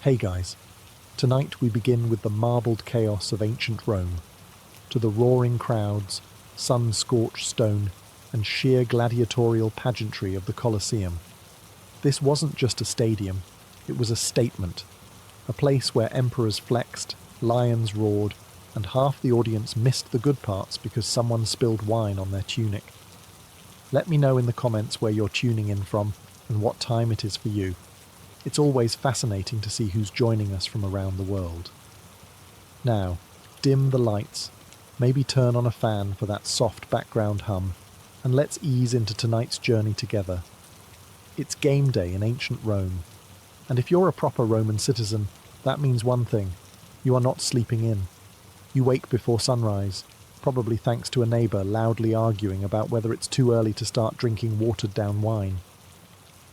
Hey guys, tonight we begin with the marbled chaos of ancient Rome, to the roaring crowds, sun-scorched stone, and sheer gladiatorial pageantry of the Colosseum. This wasn't just a stadium, it was a statement, a place where emperors flexed, lions roared, and half the audience missed the good parts because someone spilled wine on their tunic. Let me know in the comments where you're tuning in from and what time it is for you. It's always fascinating to see who's joining us from around the world. Now, dim the lights, maybe turn on a fan for that soft background hum, and let's ease into tonight's journey together. It's game day in ancient Rome, and if you're a proper Roman citizen, that means one thing: you are not sleeping in. You wake before sunrise, probably thanks to a neighbour loudly arguing about whether it's too early to start drinking watered-down wine.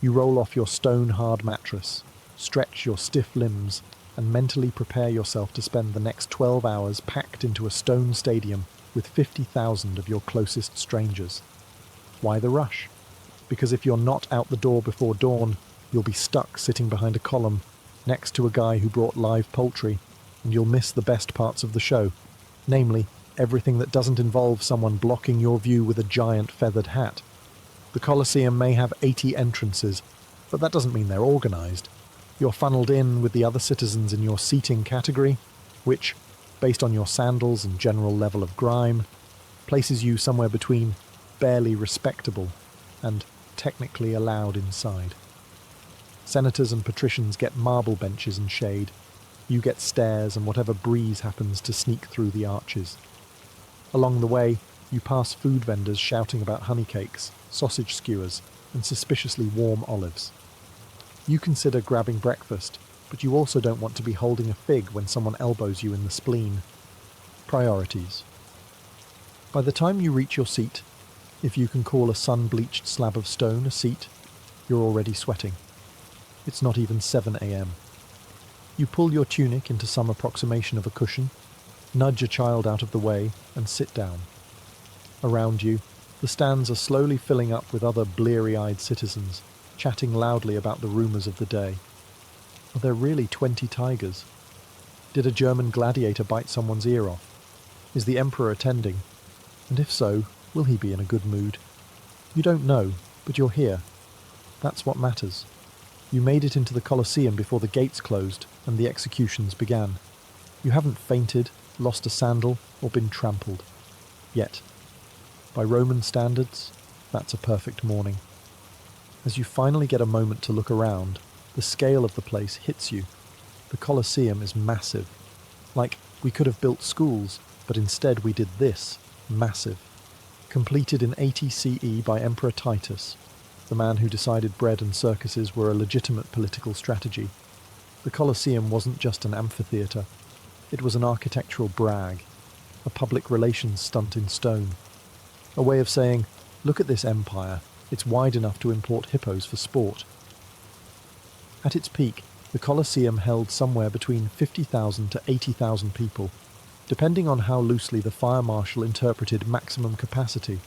You roll off your stone-hard mattress, stretch your stiff limbs, and mentally prepare yourself to spend the next 12 hours packed into a stone stadium with 50,000 of your closest strangers. Why the rush? Because if you're not out the door before dawn, you'll be stuck sitting behind a column next to a guy who brought live poultry, and you'll miss the best parts of the show, namely, everything that doesn't involve someone blocking your view with a giant feathered hat. The Colosseum may have 80 entrances, but that doesn't mean they're organised. You're funneled in with the other citizens in your seating category, which, based on your sandals and general level of grime, places you somewhere between barely respectable and technically allowed inside. Senators and patricians get marble benches and shade. You get stairs and whatever breeze happens to sneak through the arches. Along the way, you pass food vendors shouting about honey cakes, sausage skewers, and suspiciously warm olives. You consider grabbing breakfast, but you also don't want to be holding a fig when someone elbows you in the spleen. Priorities. By the time you reach your seat, if you can call a sun-bleached slab of stone a seat, you're already sweating. It's not even 7 a.m. You pull your tunic into some approximation of a cushion, nudge a child out of the way, and sit down. Around you, the stands are slowly filling up with other bleary-eyed citizens, chatting loudly about the rumours of the day. Are there really 20 tigers? Did a German gladiator bite someone's ear off? Is the emperor attending? And if so, will he be in a good mood? You don't know, but you're here. That's what matters. You made it into the Colosseum before the gates closed and the executions began. You haven't fainted, lost a sandal, or been trampled. Yet. By Roman standards, that's a perfect morning. As you finally get a moment to look around, the scale of the place hits you. The Colosseum is massive. Like, we could have built schools, but instead we did this, massive. Completed in 80 CE by Emperor Titus, the man who decided bread and circuses were a legitimate political strategy. The Colosseum wasn't just an amphitheatre. It was an architectural brag, a public relations stunt in stone. A way of saying, look at this empire, it's wide enough to import hippos for sport. At its peak, the Colosseum held somewhere between 50,000 to 80,000 people, depending on how loosely the fire marshal interpreted maximum capacity.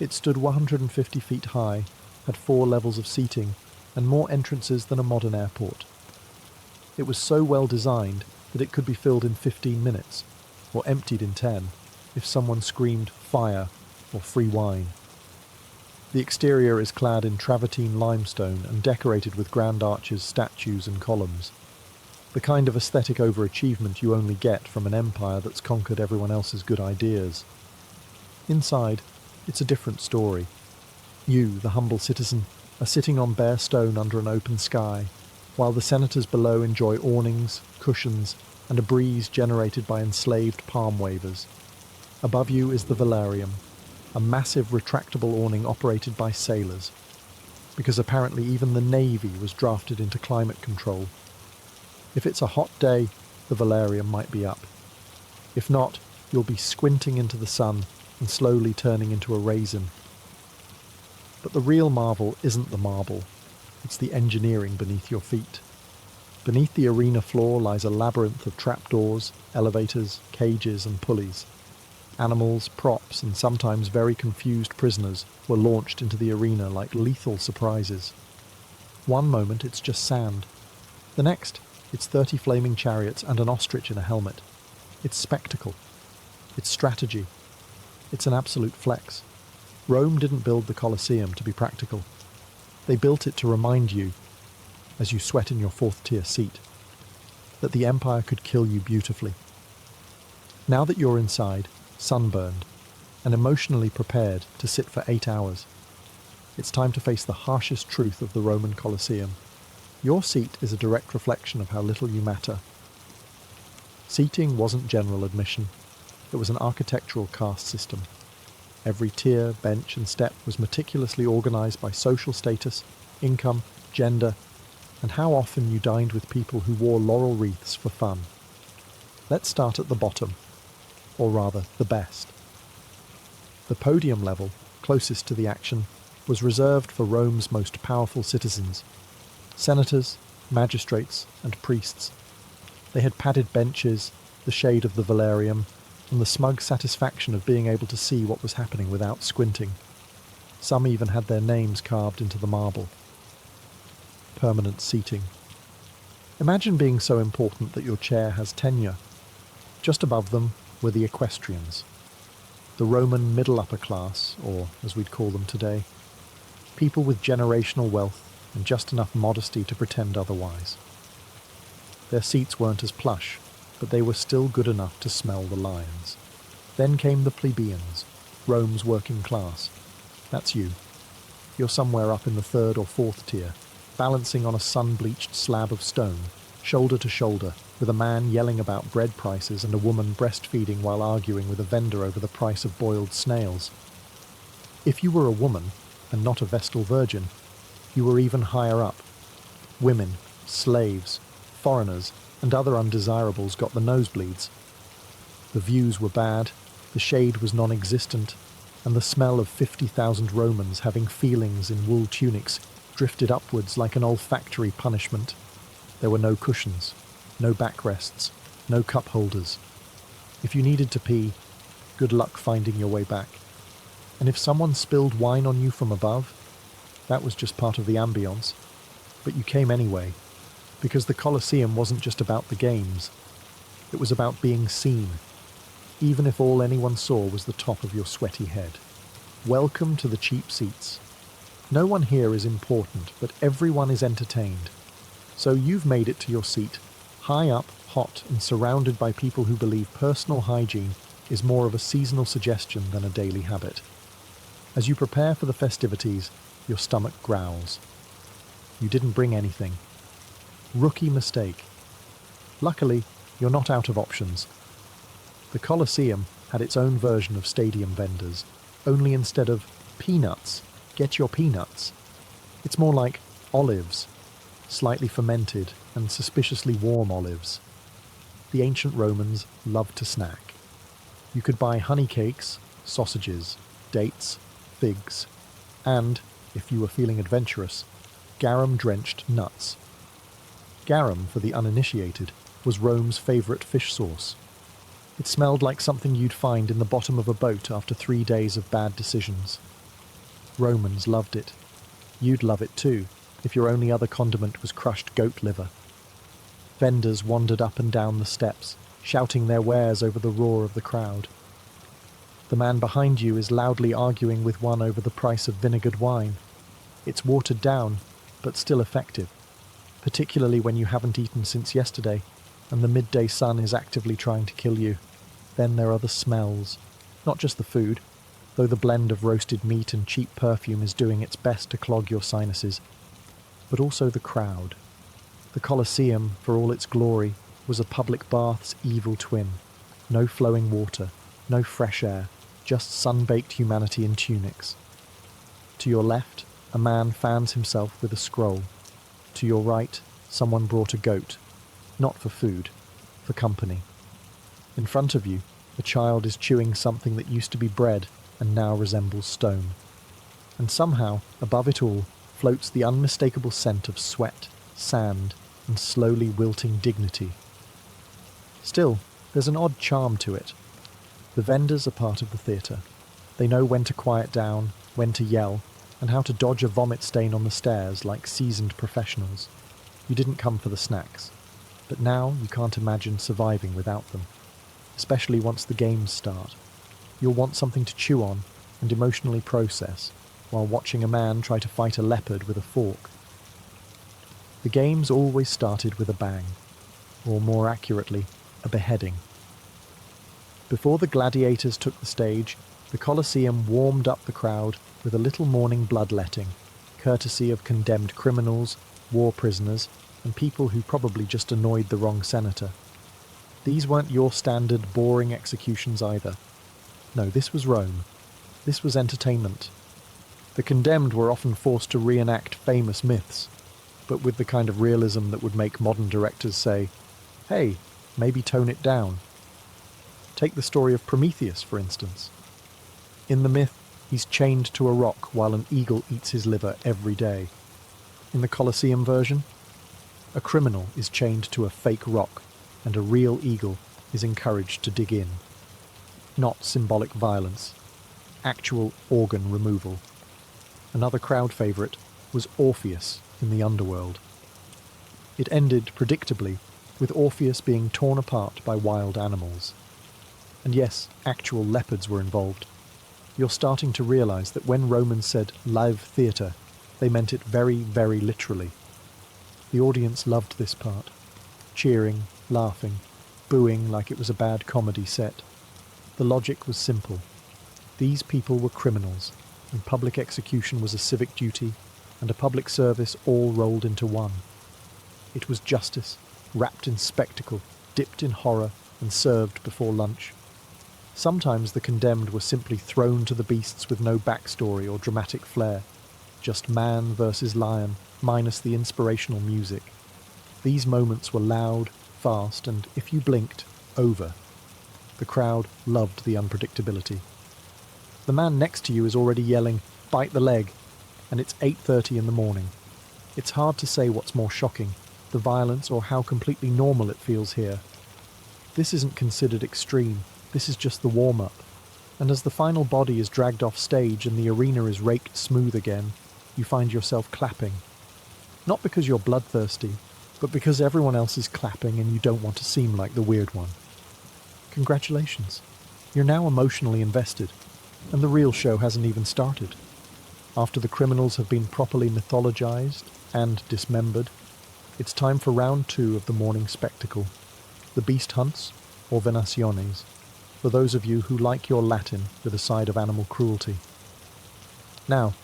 It stood 150 feet high, had 4 levels of seating, and more entrances than a modern airport. It was so well designed that it could be filled in 15 minutes, or emptied in 10, if someone screamed fire or free wine. The exterior is clad in travertine limestone and decorated with grand arches, statues and columns. The kind of aesthetic overachievement you only get from an empire that's conquered everyone else's good ideas. Inside, it's a different story. You, the humble citizen, are sitting on bare stone under an open sky, while the senators below enjoy awnings, cushions, and a breeze generated by enslaved palm wavers. Above you is the velarium, a massive retractable awning operated by sailors, because apparently even the Navy was drafted into climate control. If it's a hot day, the velarium might be up. If not, you'll be squinting into the sun and slowly turning into a raisin. But the real marvel isn't the marble, it's the engineering beneath your feet. Beneath the arena floor lies a labyrinth of trapdoors, elevators, cages and pulleys. Animals, props, and sometimes very confused prisoners were launched into the arena like lethal surprises. One moment it's just sand. The next, It's 30 flaming chariots and an ostrich in a helmet. It's spectacle. It's strategy. It's an absolute flex. Rome didn't build the Colosseum to be practical. They built it to remind you, as you sweat in your fourth-tier seat, that the empire could kill you beautifully. Now that you're inside, sunburned, and emotionally prepared to sit for 8 hours, it's time to face the harshest truth of the Roman Colosseum. Your seat is a direct reflection of how little you matter. Seating wasn't general admission. It was an architectural caste system. Every tier, bench, and step was meticulously organized by social status, income, gender, and how often you dined with people who wore laurel wreaths for fun. Let's start at the bottom, or rather, the best. The podium level, closest to the action, was reserved for Rome's most powerful citizens: senators, magistrates, and priests. They had padded benches, the shade of the Valerium, and the smug satisfaction of being able to see what was happening without squinting. Some even had their names carved into the marble. Permanent seating. Imagine being so important that your chair has tenure. Just above them were the equestrians, the Roman middle-upper class, or as we'd call them today, people with generational wealth and just enough modesty to pretend otherwise. Their seats weren't as plush, but they were still good enough to smell the lions. Then came the plebeians, Rome's working class. That's you. You're somewhere up in the third or fourth tier, balancing on a sun-bleached slab of stone, shoulder to shoulder, with a man yelling about bread prices and a woman breastfeeding while arguing with a vendor over the price of boiled snails. If you were a woman, and not a Vestal virgin, you were even higher up. Women, slaves, foreigners, and other undesirables got the nosebleeds. The views were bad, the shade was non-existent, and the smell of 50,000 Romans having feelings in wool tunics drifted upwards like an olfactory punishment. There were no cushions, no backrests, no cup holders. If you needed to pee, good luck finding your way back. And if someone spilled wine on you from above, that was just part of the ambience. But you came anyway, because the Colosseum wasn't just about the games. It was about being seen, even if all anyone saw was the top of your sweaty head. Welcome to the cheap seats. No one here is important, but everyone is entertained. So you've made it to your seat, high up, hot, and surrounded by people who believe personal hygiene is more of a seasonal suggestion than a daily habit. As you prepare for the festivities, your stomach growls. You didn't bring anything. Rookie mistake. Luckily, you're not out of options. The Colosseum had its own version of stadium vendors, only instead of peanuts, get your peanuts. It's more like olives, slightly fermented and suspiciously warm olives. The ancient Romans loved to snack. You could buy honey cakes, sausages, dates, figs, and, if you were feeling adventurous, garum-drenched nuts. Garum, for the uninitiated, was Rome's favourite fish sauce. It smelled like something you'd find in the bottom of a boat after 3 days of bad decisions. Romans loved it. You'd love it too, if your only other condiment was crushed goat liver. Vendors wandered up and down the steps, shouting their wares over the roar of the crowd. The man behind you is loudly arguing with one over the price of vinegared wine. It's watered down, but still effective, particularly when you haven't eaten since yesterday, and the midday sun is actively trying to kill you. Then there are the smells. Not just the food, though the blend of roasted meat and cheap perfume is doing its best to clog your sinuses, but also the crowd. The Colosseum, for all its glory, was a public bath's evil twin. No flowing water, no fresh air, just sun-baked humanity in tunics. To your left, a man fans himself with a scroll. To your right, someone brought a goat, not for food, for company. In front of you, a child is chewing something that used to be bread and now resembles stone. And somehow, above it all, floats the unmistakable scent of sweat, sand, and slowly wilting dignity. Still, there's an odd charm to it. The vendors are part of the theatre. They know when to quiet down, when to yell, and how to dodge a vomit stain on the stairs like seasoned professionals. You didn't come for the snacks. but now you can't imagine surviving without them, especially once the games start. You'll want something to chew on and emotionally process while watching a man try to fight a leopard with a fork. The games always started with a bang, or more accurately, a beheading. Before the gladiators took the stage, the Colosseum warmed up the crowd with a little morning bloodletting, courtesy of condemned criminals, war prisoners, and people who probably just annoyed the wrong senator. These weren't your standard boring executions either. No, this was Rome. This was entertainment. The condemned were often forced to reenact famous myths, but with the kind of realism that would make modern directors say, hey, maybe tone it down. Take the story of Prometheus, for instance. In the myth, he's chained to a rock while an eagle eats his liver every day. In the Colosseum version, a criminal is chained to a fake rock, and a real eagle is encouraged to dig in. Not symbolic violence, actual organ removal. Another crowd favourite was Orpheus in the underworld. It ended, predictably, with Orpheus being torn apart by wild animals. And yes, actual leopards were involved. You're starting to realise that when Romans said live theatre, they meant it very, very literally. The audience loved this part, cheering, laughing, booing like it was a bad comedy set. The logic was simple. These people were criminals, and public execution was a civic duty, and a public service all rolled into one. It was justice, wrapped in spectacle, dipped in horror, and served before lunch. Sometimes the condemned were simply thrown to the beasts with no backstory or dramatic flair, just man versus lion, minus the inspirational music. These moments were loud, fast, and, if you blinked, over. The crowd loved the unpredictability. The man next to you is already yelling, "Bite the leg," and it's 8:30 in the morning. It's hard to say what's more shocking, the violence or how completely normal it feels here. This isn't considered extreme, this is just the warm-up. And as the final body is dragged off stage and the arena is raked smooth again, you find yourself clapping. Not because you're bloodthirsty, but because everyone else is clapping and you don't want to seem like the weird one. Congratulations. You're now emotionally invested, and the real show hasn't even started. After the criminals have been properly mythologized and dismembered, it's time for round 2 of the morning spectacle, the beast hunts, or venaciones, for those of you who like your Latin with a side of animal cruelty. Now,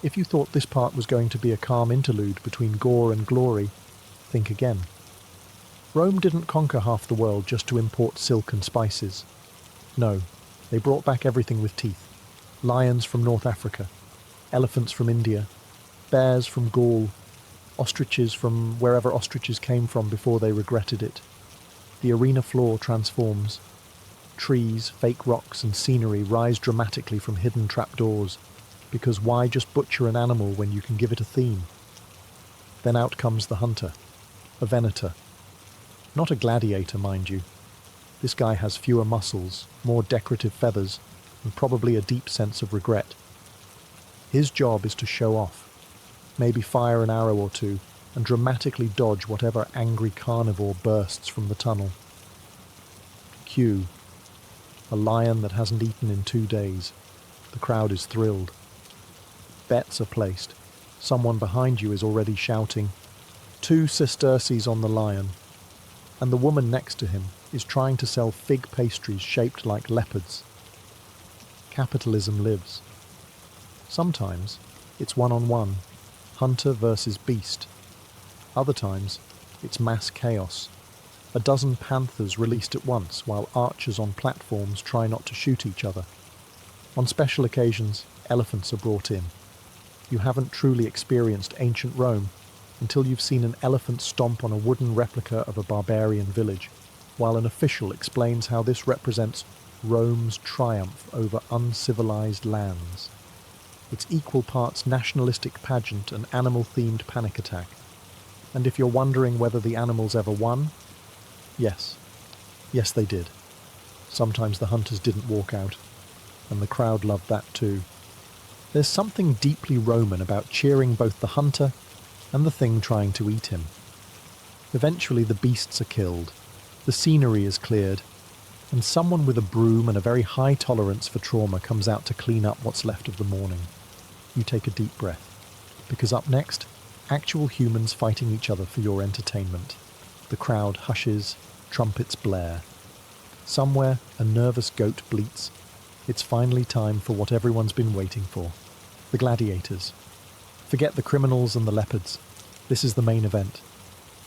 if you thought this part was going to be a calm interlude between gore and glory, think again. Rome didn't conquer half the world just to import silk and spices. No, they brought back everything with teeth. Lions from North Africa, elephants from India, bears from Gaul, ostriches from wherever ostriches came from before they regretted it. The arena floor transforms. Trees, fake rocks and scenery rise dramatically from hidden trapdoors, because why just butcher an animal when you can give it a theme? Then out comes the hunter, a venator. Not a gladiator, mind you. This guy has fewer muscles, more decorative feathers, and probably a deep sense of regret. His job is to show off, maybe fire an arrow or two, and dramatically dodge whatever angry carnivore bursts from the tunnel. Cue. A lion that hasn't eaten in 2 days. The crowd is thrilled. Bets are placed. Someone behind you is already shouting, 2 sesterces on the lion. And the woman next to him is trying to sell fig pastries shaped like leopards. Capitalism lives. Sometimes it's one-on-one, hunter versus beast. Other times it's mass chaos. A dozen panthers released at once while archers on platforms try not to shoot each other. On special occasions, elephants are brought in. You haven't truly experienced ancient Rome until you've seen an elephant stomp on a wooden replica of a barbarian village, while an official explains how this represents Rome's triumph over uncivilized lands. It's equal parts nationalistic pageant and animal-themed panic attack. And if you're wondering whether the animals ever won, yes. Yes, they did. Sometimes the hunters didn't walk out, and the crowd loved that too. There's something deeply Roman about cheering both the hunter and the thing trying to eat him. Eventually the beasts are killed, the scenery is cleared, and someone with a broom and a very high tolerance for trauma comes out to clean up what's left of the morning. You take a deep breath, because up next, actual humans fighting each other for your entertainment. The crowd hushes, trumpets blare. Somewhere, a nervous goat bleats. It's finally time for what everyone's been waiting for. The gladiators. Forget the criminals and the leopards. This is the main event.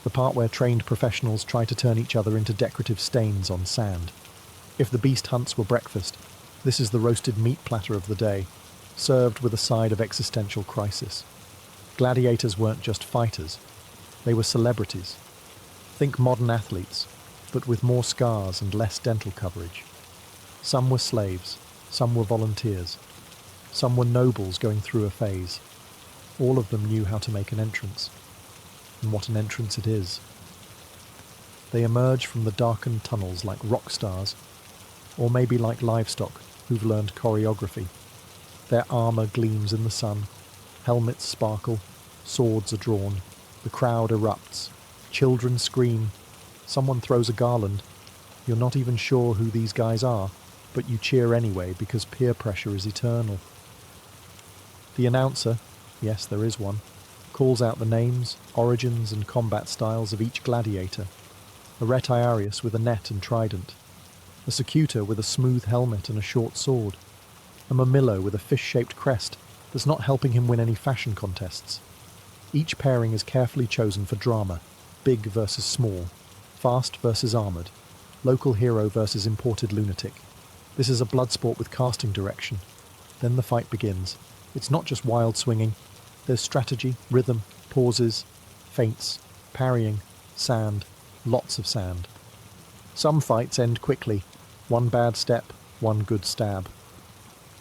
The part where trained professionals try to turn each other into decorative stains on sand. If the beast hunts were breakfast, this is the roasted meat platter of the day, served with a side of existential crisis. Gladiators weren't just fighters. They were celebrities. Think modern athletes, but with more scars and less dental coverage. Some were slaves, some were volunteers, some were nobles going through a phase. All of them knew how to make an entrance. And what an entrance it is. They emerge from the darkened tunnels like rock stars, or maybe like livestock who've learned choreography. Their armour gleams in the sun, helmets sparkle, swords are drawn, the crowd erupts, children scream, someone throws a garland. You're not even sure who these guys are, but you cheer anyway because peer pressure is eternal. The announcer, yes there is one, calls out the names, origins and combat styles of each gladiator. A retiarius with a net and trident, a secutor with a smooth helmet and a short sword, a murmillo with a fish-shaped crest that's not helping him win any fashion contests. Each pairing is carefully chosen for drama, big versus small, fast versus armoured, local hero versus imported lunatic. This is a blood sport with casting direction. Then the fight begins. It's not just wild swinging. There's strategy, rhythm, pauses, feints, parrying, sand, lots of sand. Some fights end quickly. One bad step, one good stab.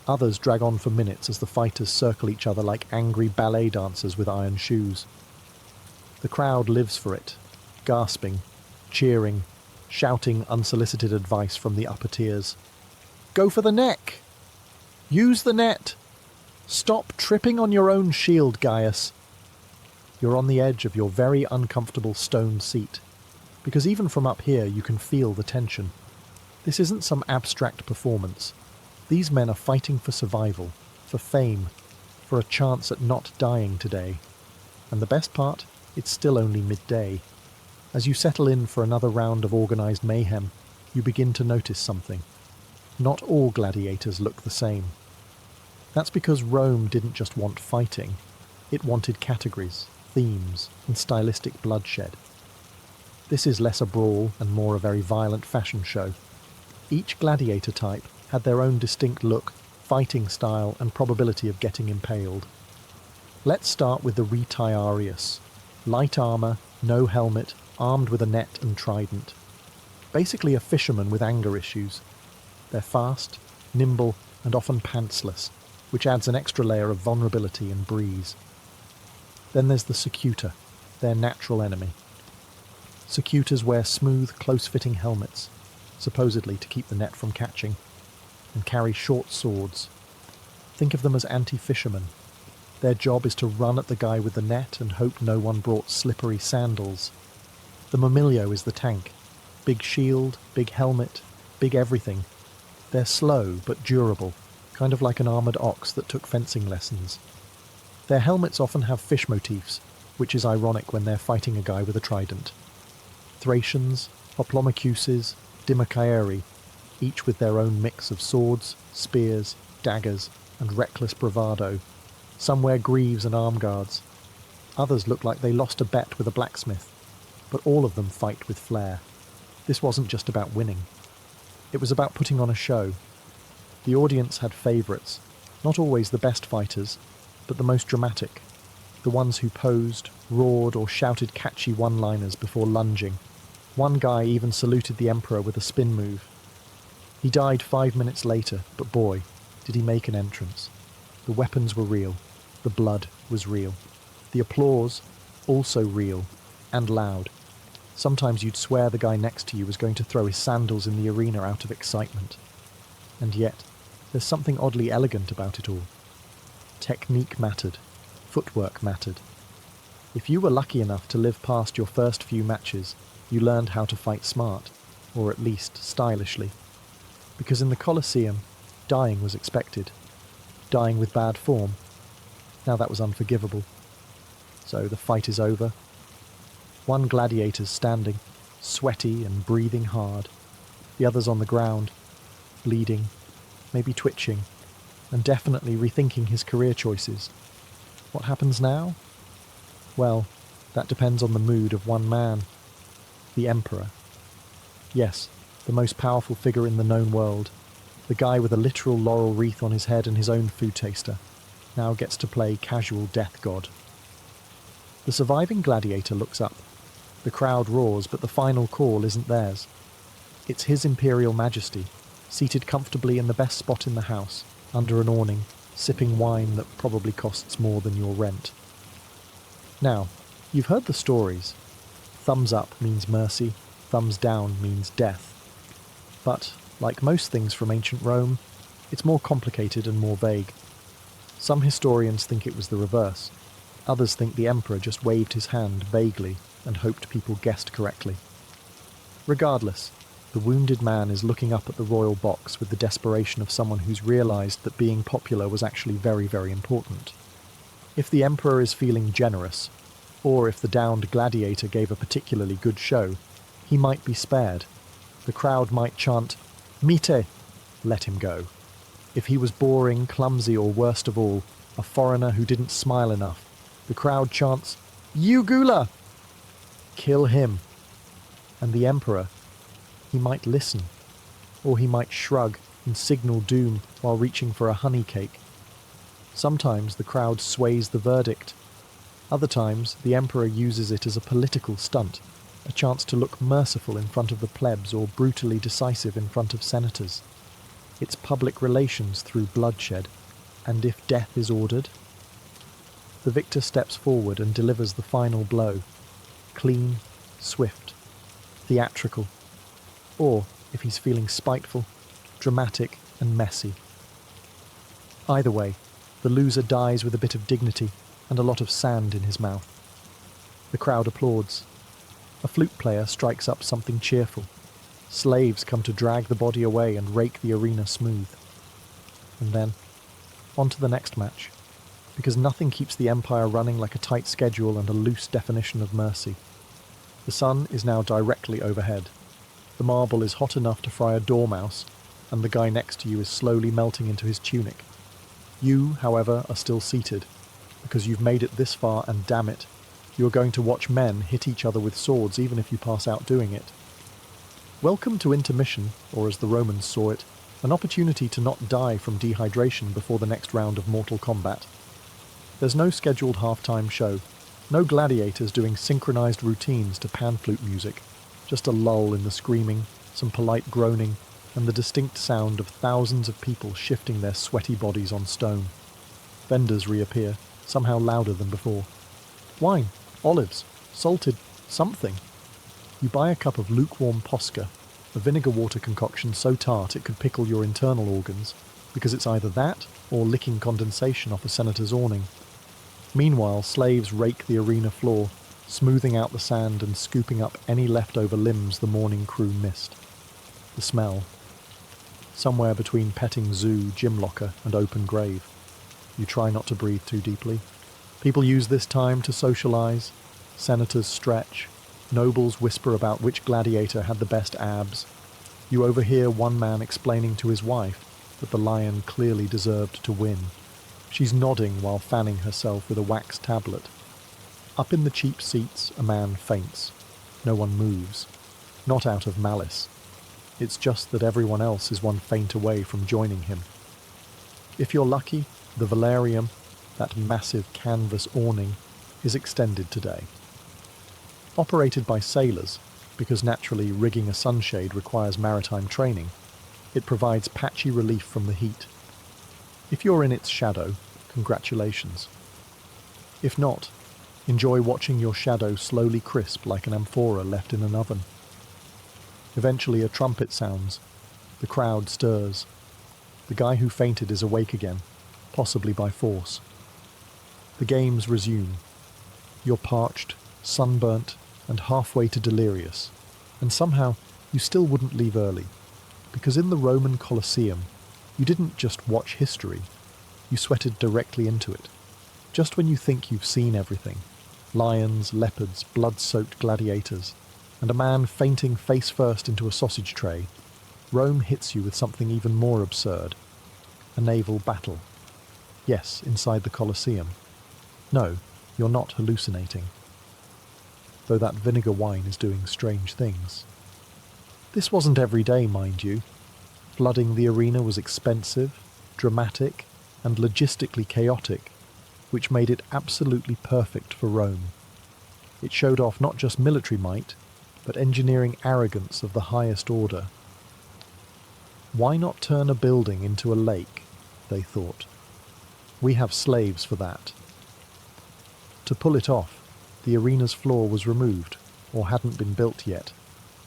Others drag on for minutes as the fighters circle each other like angry ballet dancers with iron shoes. The crowd lives for it, gasping, cheering, shouting unsolicited advice from the upper tiers. Go for the neck! Use the net! Stop tripping on your own shield, Gaius! You're on the edge of your very uncomfortable stone seat, because even from up here you can feel the tension. This isn't some abstract performance. These men are fighting for survival, for fame, for a chance at not dying today. And the best part, it's still only midday. As you settle in for another round of organised mayhem, you begin to notice something. Not all gladiators look the same. That's because Rome didn't just want fighting, it wanted categories, themes, and stylistic bloodshed. This is less a brawl and more a very violent fashion show. Each gladiator type had their own distinct look, fighting style, and probability of getting impaled. Let's start with the retiarius. Light armour, no helmet, armed with a net and trident. Basically a fisherman with anger issues. They're fast, nimble, and often pantsless, which adds an extra layer of vulnerability and breeze. Then there's the secutor, their natural enemy. Secutors wear smooth, close-fitting helmets, supposedly to keep the net from catching, and carry short swords. Think of them as anti-fishermen. Their job is to run at the guy with the net and hope no one brought slippery sandals. The murmillo is the tank. Big shield, big helmet, big everything. They're slow but durable, kind of like an armoured ox that took fencing lessons. Their helmets often have fish motifs, which is ironic when they're fighting a guy with a trident. Thracians, Hoplomacheuses, Dimocaeri, each with their own mix of swords, spears, daggers, and reckless bravado. Some wear greaves and arm guards. Others look like they lost a bet with a blacksmith, but all of them fight with flair. This wasn't just about winning. It was about putting on a show. The audience had favourites, not always the best fighters, but the most dramatic, the ones who posed, roared, or shouted catchy one-liners before lunging. One guy even saluted the emperor with a spin move. He died 5 minutes later, but boy, did he make an entrance. The weapons were real. The blood was real. The applause, also real, and loud. Sometimes you'd swear the guy next to you was going to throw his sandals in the arena out of excitement. And yet, there's something oddly elegant about it all. Technique mattered. Footwork mattered. If you were lucky enough to live past your first few matches, you learned how to fight smart, or at least stylishly. Because in the Colosseum, dying was expected. Dying with bad form. Now that was unforgivable. So the fight is over. One gladiator's standing, sweaty and breathing hard. The other's on the ground, bleeding, maybe twitching, and definitely rethinking his career choices. What happens now? Well, that depends on the mood of one man. The Emperor. Yes, the most powerful figure in the known world. The guy with a literal laurel wreath on his head and his own food taster. Now gets to play casual death god. The surviving gladiator looks up. The crowd roars, but the final call isn't theirs. It's His Imperial Majesty, seated comfortably in the best spot in the house, under an awning, sipping wine that probably costs more than your rent. Now, you've heard the stories. Thumbs up means mercy, thumbs down means death. But, like most things from ancient Rome, it's more complicated and more vague. Some historians think it was the reverse. Others think the emperor just waved his hand vaguely and hoped people guessed correctly. Regardless, the wounded man is looking up at the royal box with the desperation of someone who's realised that being popular was actually very, very important. If the emperor is feeling generous, or if the downed gladiator gave a particularly good show, he might be spared. The crowd might chant, "Mite!" Let him go. If he was boring, clumsy, or worst of all, a foreigner who didn't smile enough, the crowd chants, "Ugula!" Kill him. And the emperor, he might listen, or he might shrug and signal doom while reaching for a honey cake. Sometimes the crowd sways the verdict. Other times the emperor uses it as a political stunt, a chance to look merciful in front of the plebs or brutally decisive in front of senators. It's public relations through bloodshed, and if death is ordered, the victor steps forward and delivers the final blow. Clean, swift, theatrical. Or, if he's feeling spiteful, dramatic and messy. Either way, the loser dies with a bit of dignity and a lot of sand in his mouth. The crowd applauds. A flute player strikes up something cheerful. Slaves come to drag the body away and rake the arena smooth. And then, on to the next match, because nothing keeps the empire running like a tight schedule and a loose definition of mercy. The sun is now directly overhead. The marble is hot enough to fry a dormouse, and the guy next to you is slowly melting into his tunic. You, however, are still seated, because you've made it this far, and damn it, you are going to watch men hit each other with swords even if you pass out doing it. Welcome to intermission, or as the Romans saw it, an opportunity to not die from dehydration before the next round of Mortal Kombat. There's no scheduled half-time show, no gladiators doing synchronized routines to pan flute music, just a lull in the screaming, some polite groaning, and the distinct sound of thousands of people shifting their sweaty bodies on stone. Vendors reappear, somehow louder than before. Wine, olives, salted something. You buy a cup of lukewarm posca, a vinegar water concoction so tart it could pickle your internal organs, because it's either that or licking condensation off a senator's awning. Meanwhile, slaves rake the arena floor, smoothing out the sand and scooping up any leftover limbs the morning crew missed. The smell. Somewhere between petting zoo, gym locker, and open grave. You try not to breathe too deeply. People use this time to socialise. Senators stretch. Nobles whisper about which gladiator had the best abs. You overhear one man explaining to his wife that the lion clearly deserved to win. She's nodding while fanning herself with a wax tablet. Up in the cheap seats, a man faints. No one moves. Not out of malice. It's just that everyone else is one faint away from joining him. If you're lucky, the velarium, that massive canvas awning, is extended today. Operated by sailors, because naturally rigging a sunshade requires maritime training, it provides patchy relief from the heat. If you're in its shadow, congratulations. If not, enjoy watching your shadow slowly crisp like an amphora left in an oven. Eventually a trumpet sounds. The crowd stirs. The guy who fainted is awake again, possibly by force. The games resume. You're parched, sunburnt, and halfway to delirious, and somehow you still wouldn't leave early, because in the Roman Colosseum, you didn't just watch history, you sweated directly into it. Just when you think you've seen everything, lions, leopards, blood-soaked gladiators, and a man fainting face first into a sausage tray, Rome hits you with something even more absurd. A naval battle. Yes, inside the Colosseum. No, you're not hallucinating. Though that vinegar wine is doing strange things. This wasn't every day, mind you. Flooding the arena was expensive, dramatic, and logistically chaotic, which made it absolutely perfect for Rome. It showed off not just military might, but engineering arrogance of the highest order. Why not turn a building into a lake, they thought. We have slaves for that. To pull it off, the arena's floor was removed, or hadn't been built yet,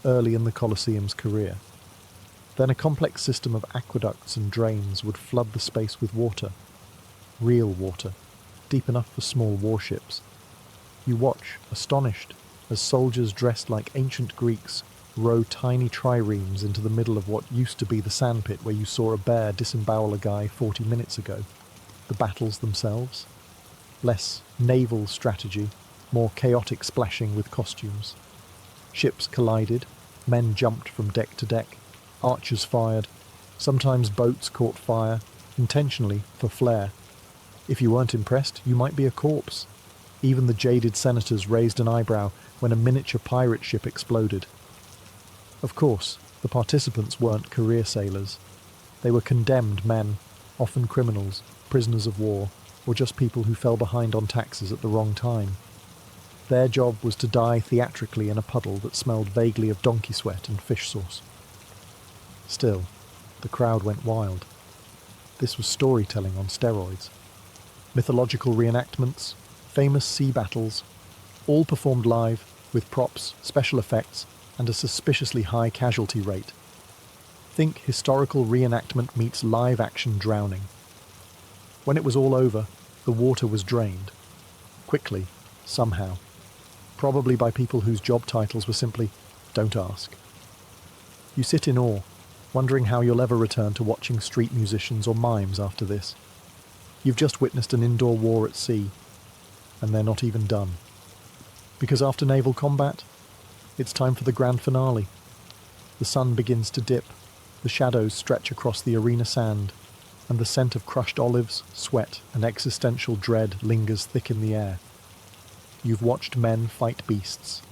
early in the Colosseum's career. Then a complex system of aqueducts and drains would flood the space with water. Real water, deep enough for small warships. You watch, astonished, as soldiers dressed like ancient Greeks row tiny triremes into the middle of what used to be the sandpit where you saw a bear disembowel a guy 40 minutes ago. The battles themselves? Less naval strategy, more chaotic splashing with costumes. Ships collided, men jumped from deck to deck, archers fired, sometimes boats caught fire, intentionally for flair. If you weren't impressed, you might be a corpse. Even the jaded senators raised an eyebrow when a miniature pirate ship exploded. Of course, the participants weren't career sailors. They were condemned men, often criminals, prisoners of war, or just people who fell behind on taxes at the wrong time. Their job was to die theatrically in a puddle that smelled vaguely of donkey sweat and fish sauce. Still, the crowd went wild. This was storytelling on steroids. Mythological reenactments, famous sea battles, all performed live, with props, special effects, and a suspiciously high casualty rate. Think historical reenactment meets live-action drowning. When it was all over, the water was drained. Quickly, somehow. Probably by people whose job titles were simply, "Don't ask." You sit in awe, wondering how you'll ever return to watching street musicians or mimes after this. You've just witnessed an indoor war at sea, and they're not even done. Because after naval combat, it's time for the grand finale. The sun begins to dip, the shadows stretch across the arena sand, and the scent of crushed olives, sweat, and existential dread lingers thick in the air. You've watched men fight beasts,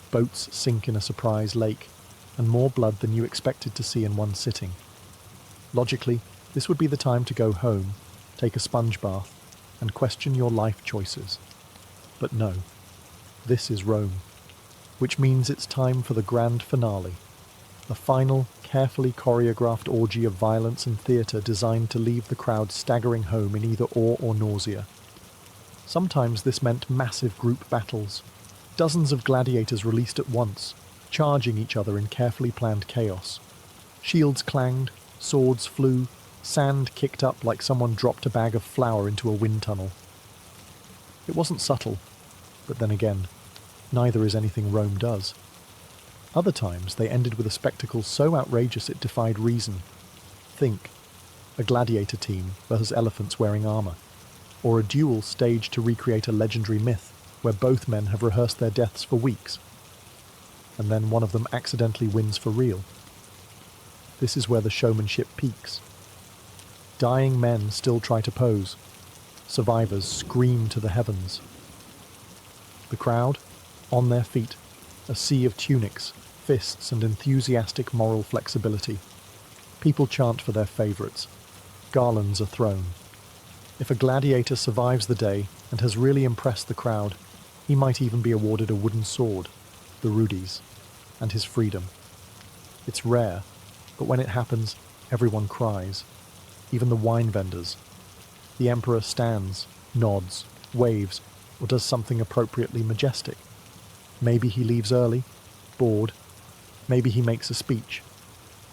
boats sink in a surprise lake, and more blood than you expected to see in one sitting. Logically, this would be the time to go home, take a sponge bath, and question your life choices. But no, this is Rome, which means it's time for the grand finale, a final, carefully choreographed orgy of violence and theatre designed to leave the crowd staggering home in either awe or nausea. Sometimes this meant massive group battles, dozens of gladiators released at once, charging each other in carefully planned chaos. Shields clanged, swords flew, sand kicked up like someone dropped a bag of flour into a wind tunnel. It wasn't subtle, but then again, neither is anything Rome does. Other times they ended with a spectacle so outrageous it defied reason. Think, a gladiator team versus elephants wearing armour, or a duel staged to recreate a legendary myth where both men have rehearsed their deaths for weeks, and then one of them accidentally wins for real. This is where the showmanship peaks. Dying men still try to pose. Survivors scream to the heavens. The crowd, on their feet, a sea of tunics, fists, and enthusiastic moral flexibility. People chant for their favourites. Garlands are thrown. If a gladiator survives the day and has really impressed the crowd, he might even be awarded a wooden sword, the Rudi's, and his freedom. It's rare, but when it happens, everyone cries. Even the wine vendors. The emperor stands, nods, waves, or does something appropriately majestic. Maybe he leaves early, bored. Maybe he makes a speech.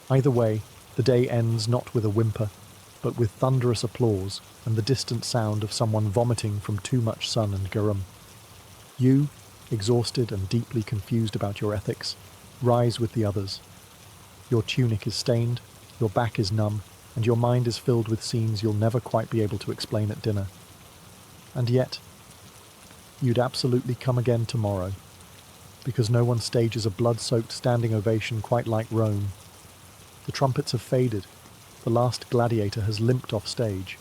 Either way, the day ends not with a whimper, but with thunderous applause and the distant sound of someone vomiting from too much sun and garum. You, exhausted and deeply confused about your ethics, rise with the others. Your tunic is stained, your back is numb, and your mind is filled with scenes you'll never quite be able to explain at dinner. And yet, you'd absolutely come again tomorrow, because no one stages a blood-soaked standing ovation quite like Rome. The trumpets have faded, the last gladiator has limped off stage,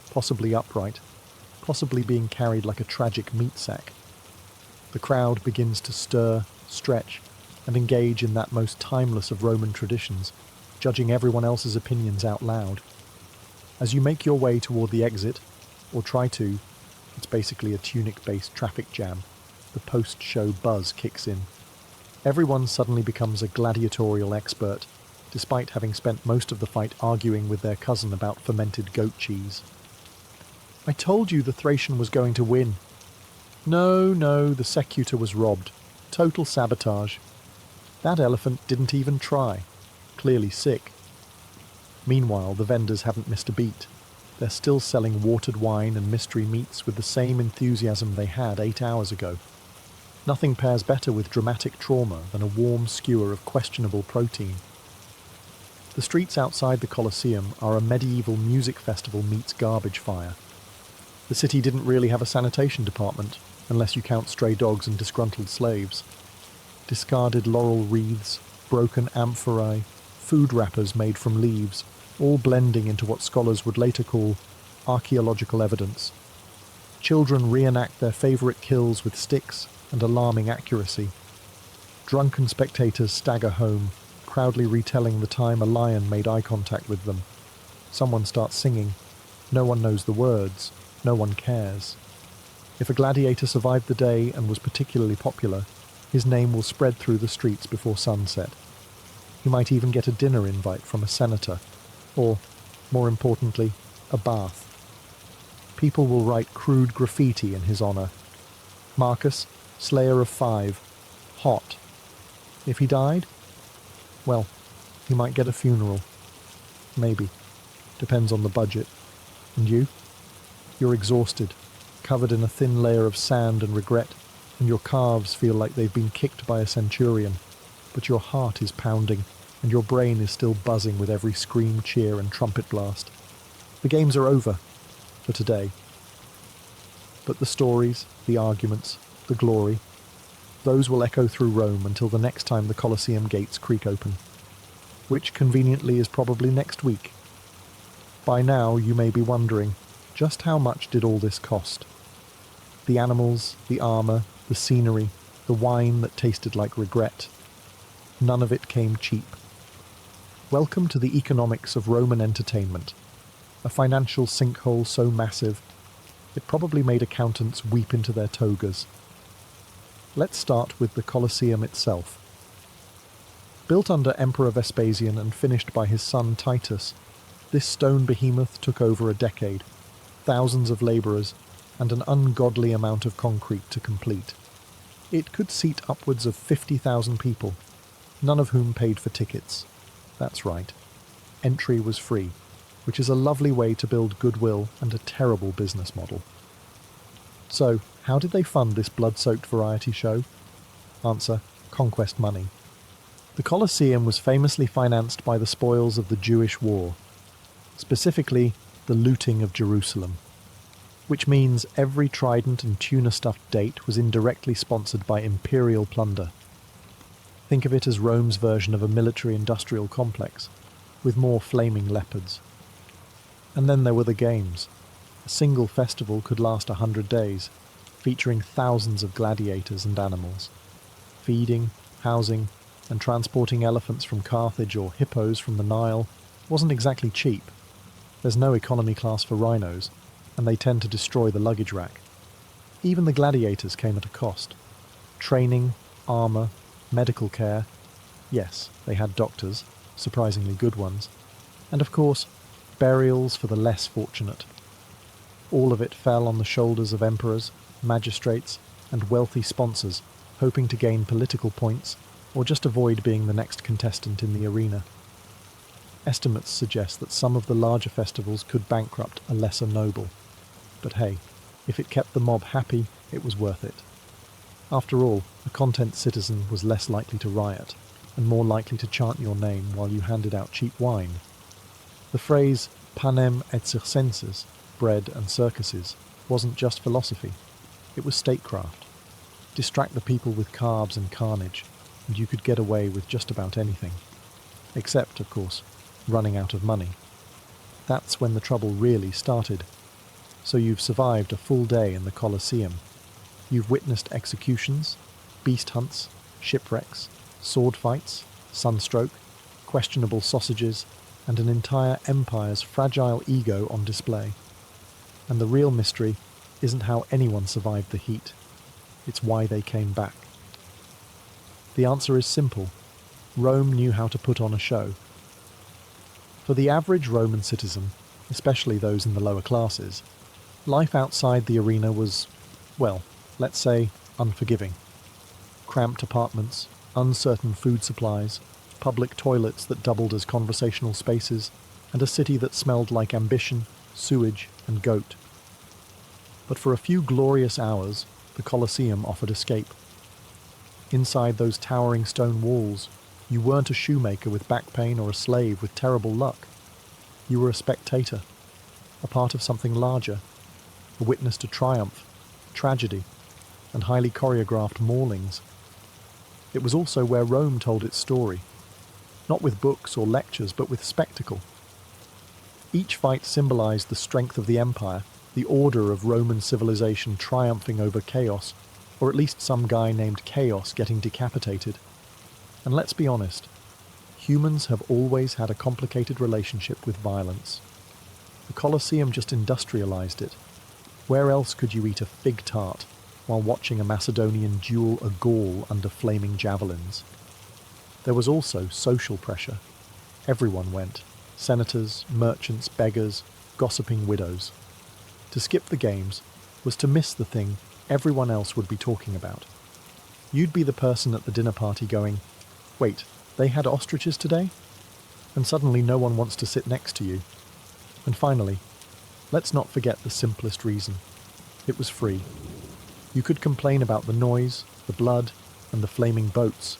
possibly upright, possibly being carried like a tragic meat sack. The crowd begins to stir, stretch, and engage in that most timeless of Roman traditions, judging everyone else's opinions out loud. As you make your way toward the exit, or try to, it's basically a tunic-based traffic jam. The post-show buzz kicks in. Everyone suddenly becomes a gladiatorial expert, despite having spent most of the fight arguing with their cousin about fermented goat cheese. "I told you the Thracian was going to win." No, the Secutor was robbed. Total sabotage. That elephant didn't even try. Clearly sick. Meanwhile, the vendors haven't missed a beat. They're still selling watered wine and mystery meats with the same enthusiasm they had 8 hours ago. Nothing pairs better with dramatic trauma than a warm skewer of questionable protein. The streets outside the Colosseum are a medieval music festival meets garbage fire. The city didn't really have a sanitation department, unless you count stray dogs and disgruntled slaves. Discarded laurel wreaths, broken amphorae, food wrappers made from leaves, all blending into what scholars would later call archaeological evidence. Children reenact their favourite kills with sticks and alarming accuracy. Drunken spectators stagger home, proudly retelling the time a lion made eye contact with them. Someone starts singing. No one knows the words. No one cares. If a gladiator survived the day and was particularly popular, his name will spread through the streets before sunset. He might even get a dinner invite from a senator, or, more importantly, a bath. People will write crude graffiti in his honour. Marcus, Slayer of 5, hot. If he died? Well, he might get a funeral. Maybe. Depends on the budget. And you? You're exhausted, covered in a thin layer of sand and regret, and your calves feel like they've been kicked by a centurion, but your heart is pounding, and your brain is still buzzing with every scream, cheer, and trumpet blast. The games are over, for today. But the stories, the arguments, the glory, those will echo through Rome until the next time the Colosseum gates creak open, which conveniently is probably next week. By now you may be wondering, just how much did all this cost? The animals, the armour, the scenery, the wine that tasted like regret. None of it came cheap. Welcome to the economics of Roman entertainment, a financial sinkhole so massive, it probably made accountants weep into their togas. Let's start with the Colosseum itself. Built under Emperor Vespasian and finished by his son Titus, this stone behemoth took over a decade, thousands of labourers, and an ungodly amount of concrete to complete. It could seat upwards of 50,000 people, none of whom paid for tickets. That's right. Entry was free, which is a lovely way to build goodwill and a terrible business model. So, how did they fund this blood-soaked variety show? Answer: conquest money. The Colosseum was famously financed by the spoils of the Jewish war, specifically the looting of Jerusalem, which means every trident and tuna-stuffed date was indirectly sponsored by imperial plunder. Think of it as Rome's version of a military-industrial complex, with more flaming leopards. And then there were the games. A single festival could last 100 days, featuring thousands of gladiators and animals. Feeding, housing, and transporting elephants from Carthage or hippos from the Nile wasn't exactly cheap. There's no economy class for rhinos, and they tend to destroy the luggage rack. Even the gladiators came at a cost. Training, armour, medical care. Yes, they had doctors, surprisingly good ones. And of course, burials for the less fortunate. All of it fell on the shoulders of emperors, magistrates, and wealthy sponsors, hoping to gain political points or just avoid being the next contestant in the arena. Estimates suggest that some of the larger festivals could bankrupt a lesser noble. But hey, if it kept the mob happy, it was worth it. After all, a content citizen was less likely to riot, and more likely to chant your name while you handed out cheap wine. The phrase panem et circenses, bread and circuses, wasn't just philosophy, it was statecraft. Distract the people with carbs and carnage, and you could get away with just about anything. Except, of course, running out of money. That's when the trouble really started. So you've survived a full day in the Colosseum. You've witnessed executions, beast hunts, shipwrecks, sword fights, sunstroke, questionable sausages, and an entire empire's fragile ego on display. And the real mystery isn't how anyone survived the heat. It's why they came back. The answer is simple. Rome knew how to put on a show. For the average Roman citizen, especially those in the lower classes, life outside the arena was, well, let's say, unforgiving. Cramped apartments, uncertain food supplies, public toilets that doubled as conversational spaces, and a city that smelled like ambition, sewage, and goat. But for a few glorious hours, the Colosseum offered escape. Inside those towering stone walls, you weren't a shoemaker with back pain or a slave with terrible luck. You were a spectator, a part of something larger, a witness to triumph, tragedy, and highly choreographed maulings. It was also where Rome told its story, not with books or lectures, but with spectacle. Each fight symbolized the strength of the empire, the order of Roman civilization triumphing over chaos, or at least some guy named Chaos getting decapitated. And let's be honest, humans have always had a complicated relationship with violence. The Colosseum just industrialized it. Where else could you eat a fig tart while watching a Macedonian duel a Gaul under flaming javelins? There was also social pressure. Everyone went. Senators, merchants, beggars, gossiping widows. To skip the games was to miss the thing everyone else would be talking about. You'd be the person at the dinner party going, "Wait, they had ostriches today?" And suddenly no one wants to sit next to you. And finally, let's not forget the simplest reason. It was free. You could complain about the noise, the blood, and the flaming boats,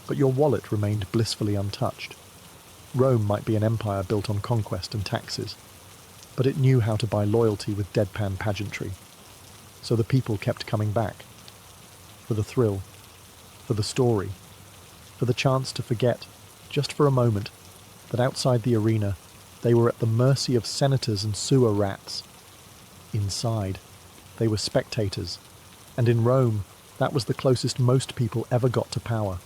but your wallet remained blissfully untouched. Rome might be an empire built on conquest and taxes, but it knew how to buy loyalty with deadpan pageantry. So the people kept coming back. For the thrill, for the story, for the chance to forget, just for a moment, that outside the arena, they were at the mercy of senators and sewer rats. Inside, they were spectators, and in Rome, that was the closest most people ever got to power.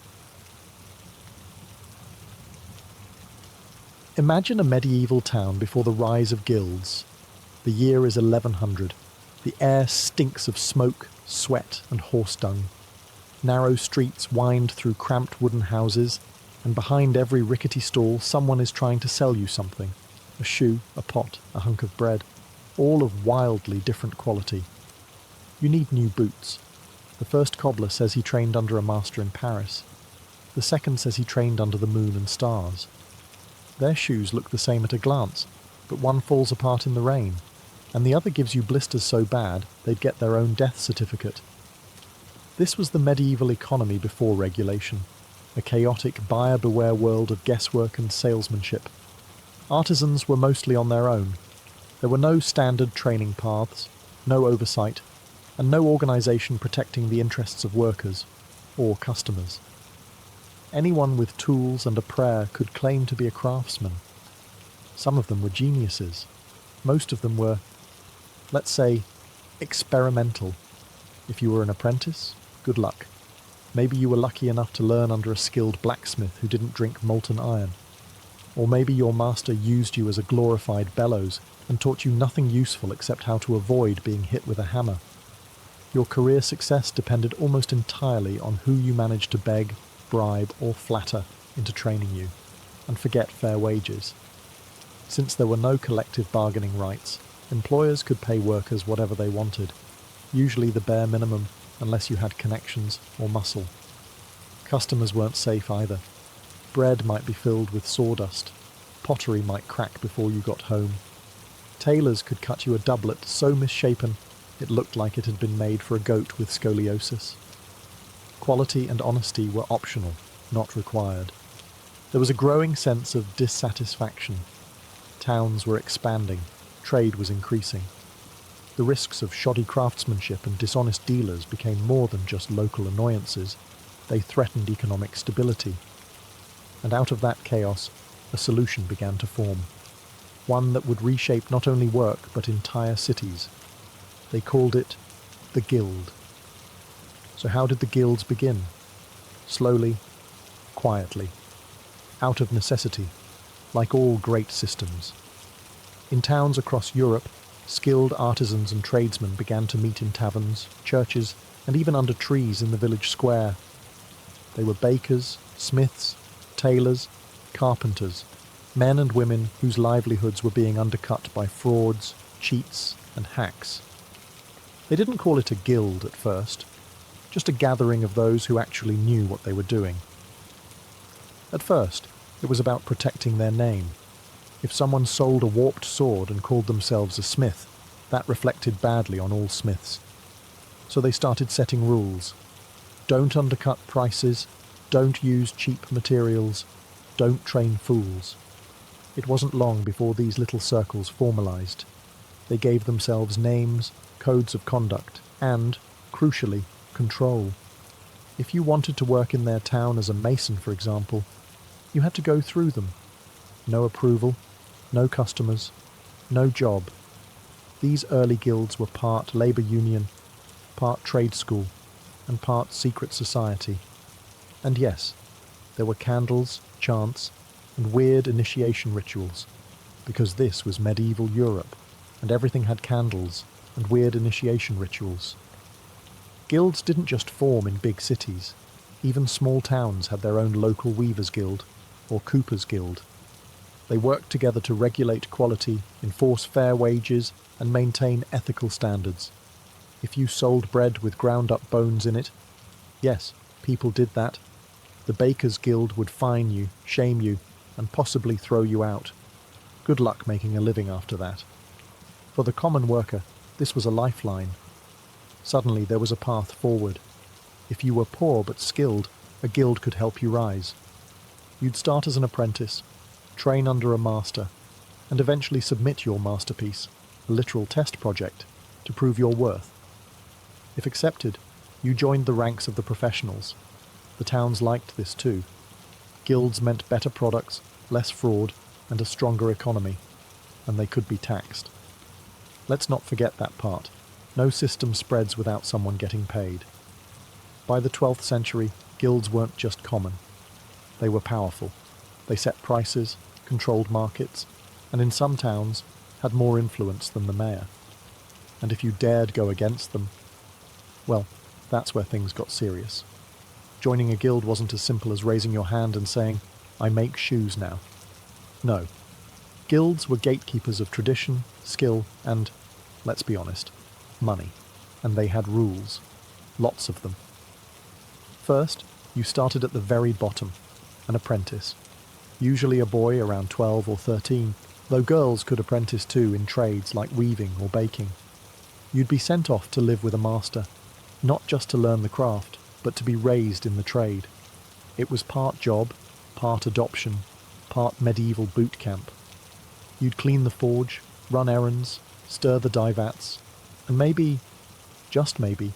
Imagine a medieval town before the rise of guilds. The year is 1100. The air stinks of smoke, sweat, and horse dung. Narrow streets wind through cramped wooden houses, and behind every rickety stall someone is trying to sell you something. A shoe, a pot, a hunk of bread, all of wildly different quality. You need new boots. The first cobbler says he trained under a master in Paris. The second says he trained under the moon and stars. Their shoes look the same at a glance, but one falls apart in the rain, and the other gives you blisters so bad they'd get their own death certificate. This was the medieval economy before regulation, a chaotic buyer-beware world of guesswork and salesmanship. Artisans were mostly on their own. There were no standard training paths, no oversight, and no organisation protecting the interests of workers or customers. Anyone with tools and a prayer could claim to be a craftsman. Some of them were geniuses. Most of them were, let's say, experimental. If you were an apprentice, good luck. Maybe you were lucky enough to learn under a skilled blacksmith who didn't drink molten iron. Or maybe your master used you as a glorified bellows and taught you nothing useful except how to avoid being hit with a hammer. Your career success depended almost entirely on who you managed to beg, bribe, or flatter into training you, and forget fair wages. Since there were no collective bargaining rights, employers could pay workers whatever they wanted, usually the bare minimum unless you had connections or muscle. Customers weren't safe either. Bread might be filled with sawdust. Pottery might crack before you got home. Tailors could cut you a doublet so misshapen it looked like it had been made for a goat with scoliosis. Quality and honesty were optional, not required. There was a growing sense of dissatisfaction. Towns were expanding, trade was increasing. The risks of shoddy craftsmanship and dishonest dealers became more than just local annoyances. They threatened economic stability. And out of that chaos, a solution began to form. One that would reshape not only work, but entire cities. They called it the Guild. So how did the guilds begin? Slowly, quietly, out of necessity, like all great systems. In towns across Europe, skilled artisans and tradesmen began to meet in taverns, churches, and even under trees in the village square. They were bakers, smiths, tailors, carpenters, men and women whose livelihoods were being undercut by frauds, cheats, and hacks. They didn't call it a guild at first, just a gathering of those who actually knew what they were doing. At first, it was about protecting their name. If someone sold a warped sword and called themselves a smith, that reflected badly on all smiths. So they started setting rules. Don't undercut prices, don't use cheap materials, don't train fools. It wasn't long before these little circles formalized. They gave themselves names, codes of conduct, and, crucially, control. If you wanted to work in their town as a mason, for example, you had to go through them. No approval, no customers, no job. These early guilds were part labour union, part trade school, and part secret society. And yes, there were candles, chants, and weird initiation rituals, because this was medieval Europe, and everything had candles and weird initiation rituals. Guilds didn't just form in big cities. Even small towns had their own local weavers' guild, or coopers' guild. They worked together to regulate quality, enforce fair wages, and maintain ethical standards. If you sold bread with ground-up bones in it, yes, people did that. The bakers' guild would fine you, shame you, and possibly throw you out. Good luck making a living after that. For the common worker, this was a lifeline. Suddenly there was a path forward. If you were poor but skilled, a guild could help you rise. You'd start as an apprentice, train under a master, and eventually submit your masterpiece, a literal test project, to prove your worth. If accepted, you joined the ranks of the professionals. The towns liked this too. Guilds meant better products, less fraud, and a stronger economy, and they could be taxed. Let's not forget that part. No system spreads without someone getting paid. By the 12th century, guilds weren't just common. They were powerful. They set prices, controlled markets, and in some towns had more influence than the mayor. And if you dared go against them, well, that's where things got serious. Joining a guild wasn't as simple as raising your hand and saying, "I make shoes now." No. Guilds were gatekeepers of tradition, skill, and, let's be honest, money. And they had rules. Lots of them. First, you started at the very bottom, an apprentice. Usually a boy around 12 or 13, though girls could apprentice too in trades like weaving or baking. You'd be sent off to live with a master, not just to learn the craft, but to be raised in the trade. It was part job, part adoption, part medieval boot camp. You'd clean the forge, run errands, stir the dye vats, and maybe, just maybe,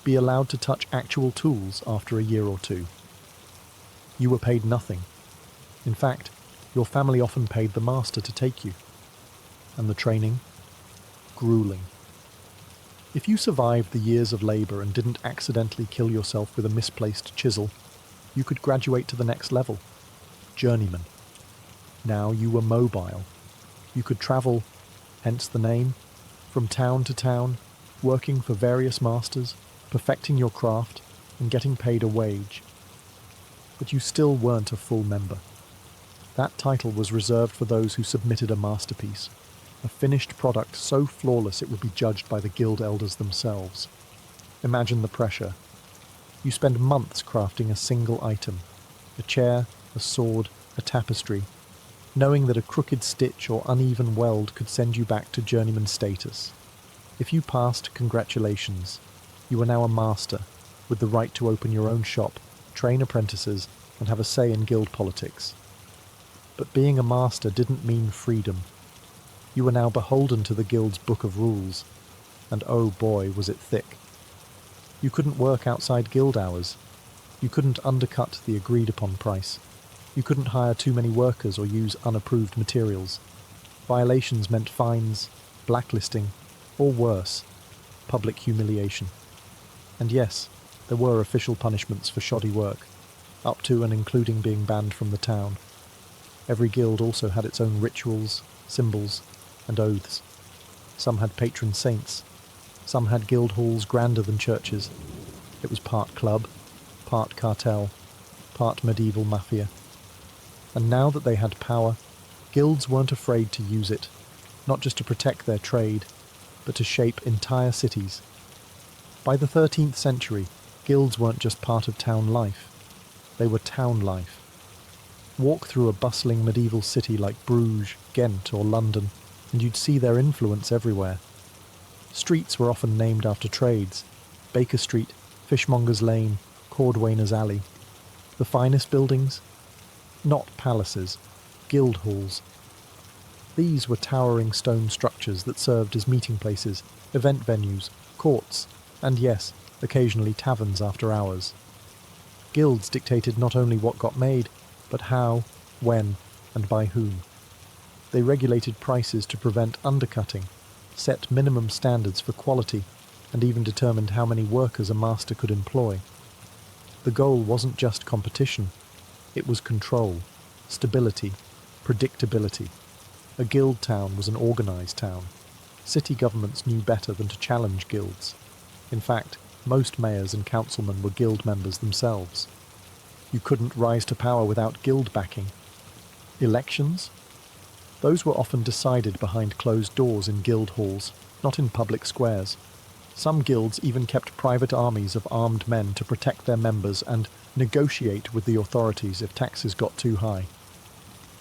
be allowed to touch actual tools after a year or two. You were paid nothing. In fact, your family often paid the master to take you. And the training? Grueling. If you survived the years of labour and didn't accidentally kill yourself with a misplaced chisel, you could graduate to the next level. Journeyman. Now you were mobile. You could travel, hence the name, from town to town, working for various masters, perfecting your craft, and getting paid a wage. But you still weren't a full member. That title was reserved for those who submitted a masterpiece, a finished product so flawless it would be judged by the guild elders themselves. Imagine the pressure. You spend months crafting a single item, a chair, a sword, a tapestry, knowing that a crooked stitch or uneven weld could send you back to journeyman status. If you passed, congratulations. You were now a master, with the right to open your own shop, train apprentices, and have a say in guild politics. But being a master didn't mean freedom. You were now beholden to the guild's book of rules, and oh boy, was it thick. You couldn't work outside guild hours. You couldn't undercut the agreed-upon price. You couldn't hire too many workers or use unapproved materials. Violations meant fines, blacklisting, or worse, public humiliation. And yes, there were official punishments for shoddy work, up to and including being banned from the town. Every guild also had its own rituals, symbols, and oaths. Some had patron saints. Some had guild halls grander than churches. It was part club, part cartel, part medieval mafia. And now that they had power, guilds weren't afraid to use it, not just to protect their trade, but to shape entire cities. By the 13th century, guilds weren't just part of town life. They were town life. Walk through a bustling medieval city like Bruges, Ghent, or London, and you'd see their influence everywhere. Streets were often named after trades: Baker Street, Fishmonger's Lane, Cordwainer's Alley. The finest buildings? Not palaces, guild halls. These were towering stone structures that served as meeting places, event venues, courts, and yes, occasionally taverns after hours. Guilds dictated not only what got made, but how, when, and by whom. They regulated prices to prevent undercutting, set minimum standards for quality, and even determined how many workers a master could employ. The goal wasn't just competition, it was control, stability, predictability. A guild town was an organised town. City governments knew better than to challenge guilds. In fact, most mayors and councilmen were guild members themselves. You couldn't rise to power without guild backing. Elections? Those were often decided behind closed doors in guild halls, not in public squares. Some guilds even kept private armies of armed men to protect their members and negotiate with the authorities if taxes got too high.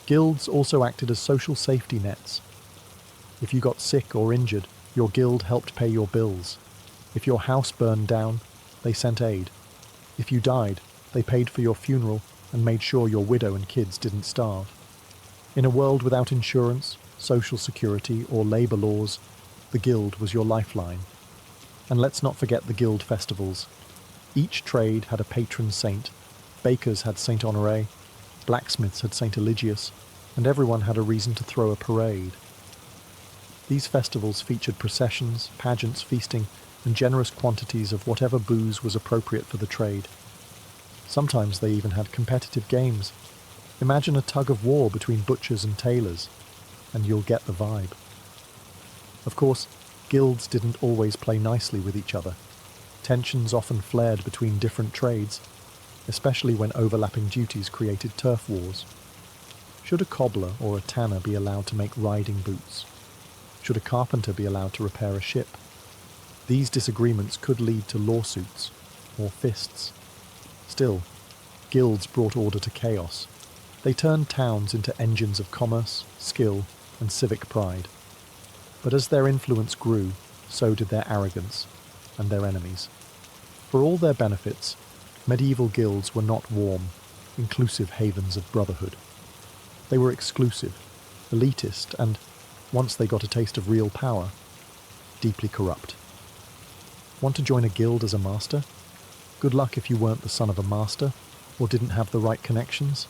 Guilds also acted as social safety nets. If you got sick or injured, your guild helped pay your bills. If your house burned down, they sent aid. If you died, they paid for your funeral and made sure your widow and kids didn't starve. In a world without insurance, social security, or labour laws, the guild was your lifeline. And let's not forget the guild festivals. Each trade had a patron saint. Bakers had Saint Honoré, blacksmiths had Saint Eligius, and everyone had a reason to throw a parade. These festivals featured processions, pageants, feasting, and generous quantities of whatever booze was appropriate for the trade. Sometimes they even had competitive games. Imagine a tug of war between butchers and tailors, and you'll get the vibe. Of course, guilds didn't always play nicely with each other. Tensions often flared between different trades, especially when overlapping duties created turf wars. Should a cobbler or a tanner be allowed to make riding boots? Should a carpenter be allowed to repair a ship? These disagreements could lead to lawsuits or fists. Still, guilds brought order to chaos. They turned towns into engines of commerce, skill, and civic pride. But as their influence grew, so did their arrogance and their enemies. For all their benefits, medieval guilds were not warm, inclusive havens of brotherhood. They were exclusive, elitist, and, once they got a taste of real power, deeply corrupt. Want to join a guild as a master? Good luck if you weren't the son of a master, or didn't have the right connections.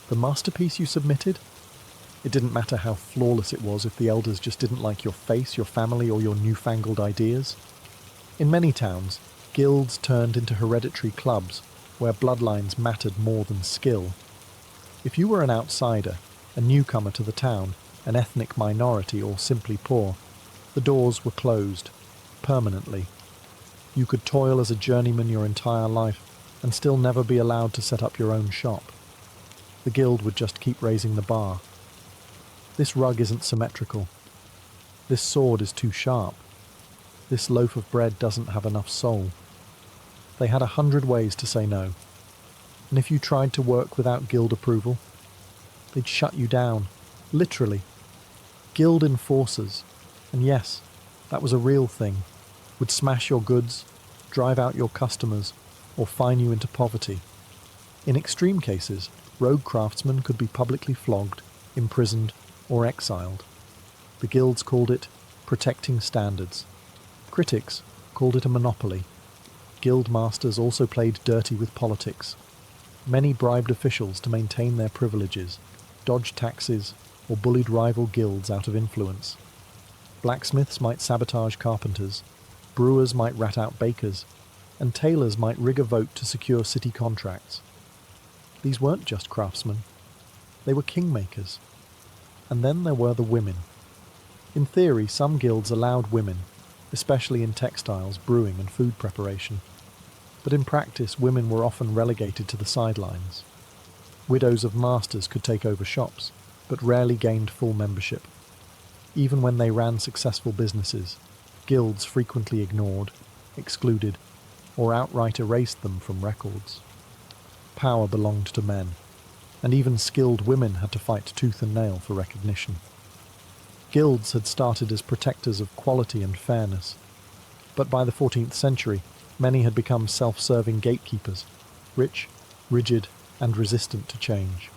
The masterpiece you submitted? It didn't matter how flawless it was if the elders just didn't like your face, your family, or your newfangled ideas. In many towns, guilds turned into hereditary clubs where bloodlines mattered more than skill. If you were an outsider, a newcomer to the town, an ethnic minority, or simply poor, the doors were closed, permanently. You could toil as a journeyman your entire life and still never be allowed to set up your own shop. The guild would just keep raising the bar. This rug isn't symmetrical. This sword is too sharp. This loaf of bread doesn't have enough soul. They had 100 ways to say no. And if you tried to work without guild approval, they'd shut you down, literally. Guild enforcers, and yes, that was a real thing, would smash your goods, drive out your customers, or fine you into poverty. In extreme cases, rogue craftsmen could be publicly flogged, imprisoned, or exiled. The guilds called it protecting standards. Critics called it a monopoly. Guild masters also played dirty with politics. Many bribed officials to maintain their privileges, dodged taxes, or bullied rival guilds out of influence. Blacksmiths might sabotage carpenters, brewers might rat out bakers, and tailors might rig a vote to secure city contracts. These weren't just craftsmen. They were kingmakers. And then there were the women. In theory, some guilds allowed women, especially in textiles, brewing, and food preparation. But in practice, women were often relegated to the sidelines. Widows of masters could take over shops, but rarely gained full membership. Even when they ran successful businesses, guilds frequently ignored, excluded, or outright erased them from records. Power belonged to men, and even skilled women had to fight tooth and nail for recognition. Guilds had started as protectors of quality and fairness, but by the 14th century, many had become self-serving gatekeepers, rich, rigid, and resistant to change.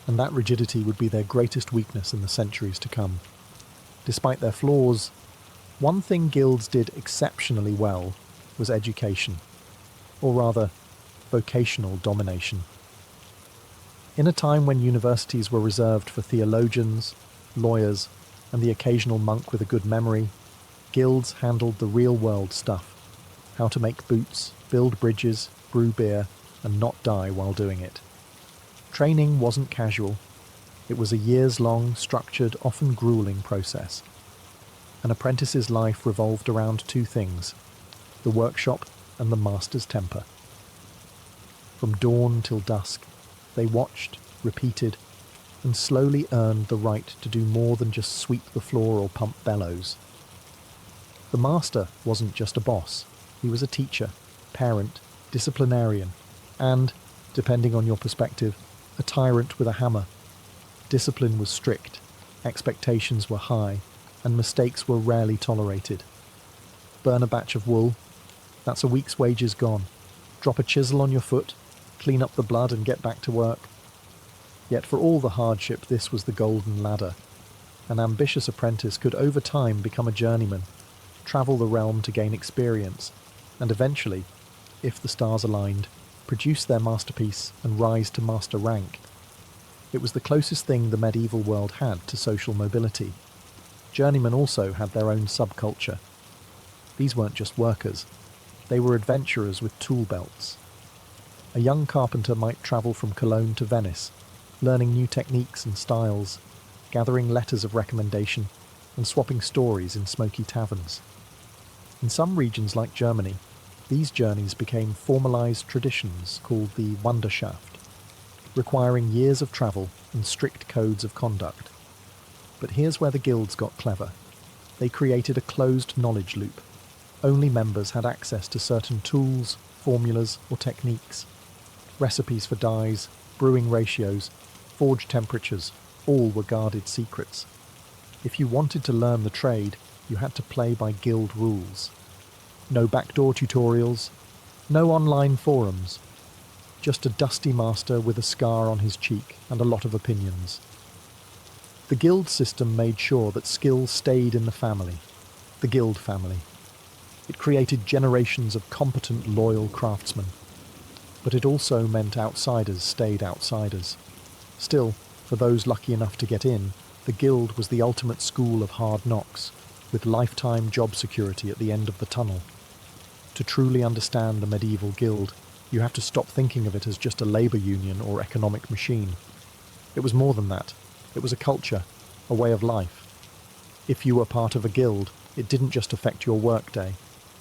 And that rigidity would be their greatest weakness in the centuries to come. Despite their flaws, one thing guilds did exceptionally well was education, or rather, vocational domination. In a time when universities were reserved for theologians, lawyers, and the occasional monk with a good memory, guilds handled the real-world stuff: how to make boots, build bridges, brew beer, and not die while doing it. Training wasn't casual. It was a years-long, structured, often grueling process. An apprentice's life revolved around two things: the workshop and the master's temper. From dawn till dusk, they watched, repeated, and slowly earned the right to do more than just sweep the floor or pump bellows. The master wasn't just a boss. He was a teacher, parent, disciplinarian, and, depending on your perspective, a tyrant with a hammer. Discipline was strict, expectations were high, and mistakes were rarely tolerated. Burn a batch of wool, that's a week's wages gone. Drop a chisel on your foot, clean up the blood and get back to work. Yet for all the hardship, this was the golden ladder. An ambitious apprentice could over time become a journeyman, travel the realm to gain experience, and eventually, if the stars aligned, produce their masterpiece and rise to master rank. It was the closest thing the medieval world had to social mobility. Journeymen also had their own subculture. These weren't just workers. They were adventurers with tool belts. A young carpenter might travel from Cologne to Venice, learning new techniques and styles, gathering letters of recommendation, and swapping stories in smoky taverns. In some regions like Germany, these journeys became formalized traditions called the Wanderschaft, requiring years of travel and strict codes of conduct. But here's where the guilds got clever. They created a closed knowledge loop. Only members had access to certain tools, formulas, or techniques. Recipes for dyes, brewing ratios, forge temperatures, all were guarded secrets. If you wanted to learn the trade, you had to play by guild rules. No backdoor tutorials, no online forums, just a dusty master with a scar on his cheek and a lot of opinions. The guild system made sure that skill stayed in the family, the guild family. It created generations of competent, loyal craftsmen. But it also meant outsiders stayed outsiders. Still, for those lucky enough to get in, the guild was the ultimate school of hard knocks, with lifetime job security at the end of the tunnel. To truly understand the medieval guild, you have to stop thinking of it as just a labour union or economic machine. It was more than that. It was a culture, a way of life. If you were part of a guild, it didn't just affect your workday.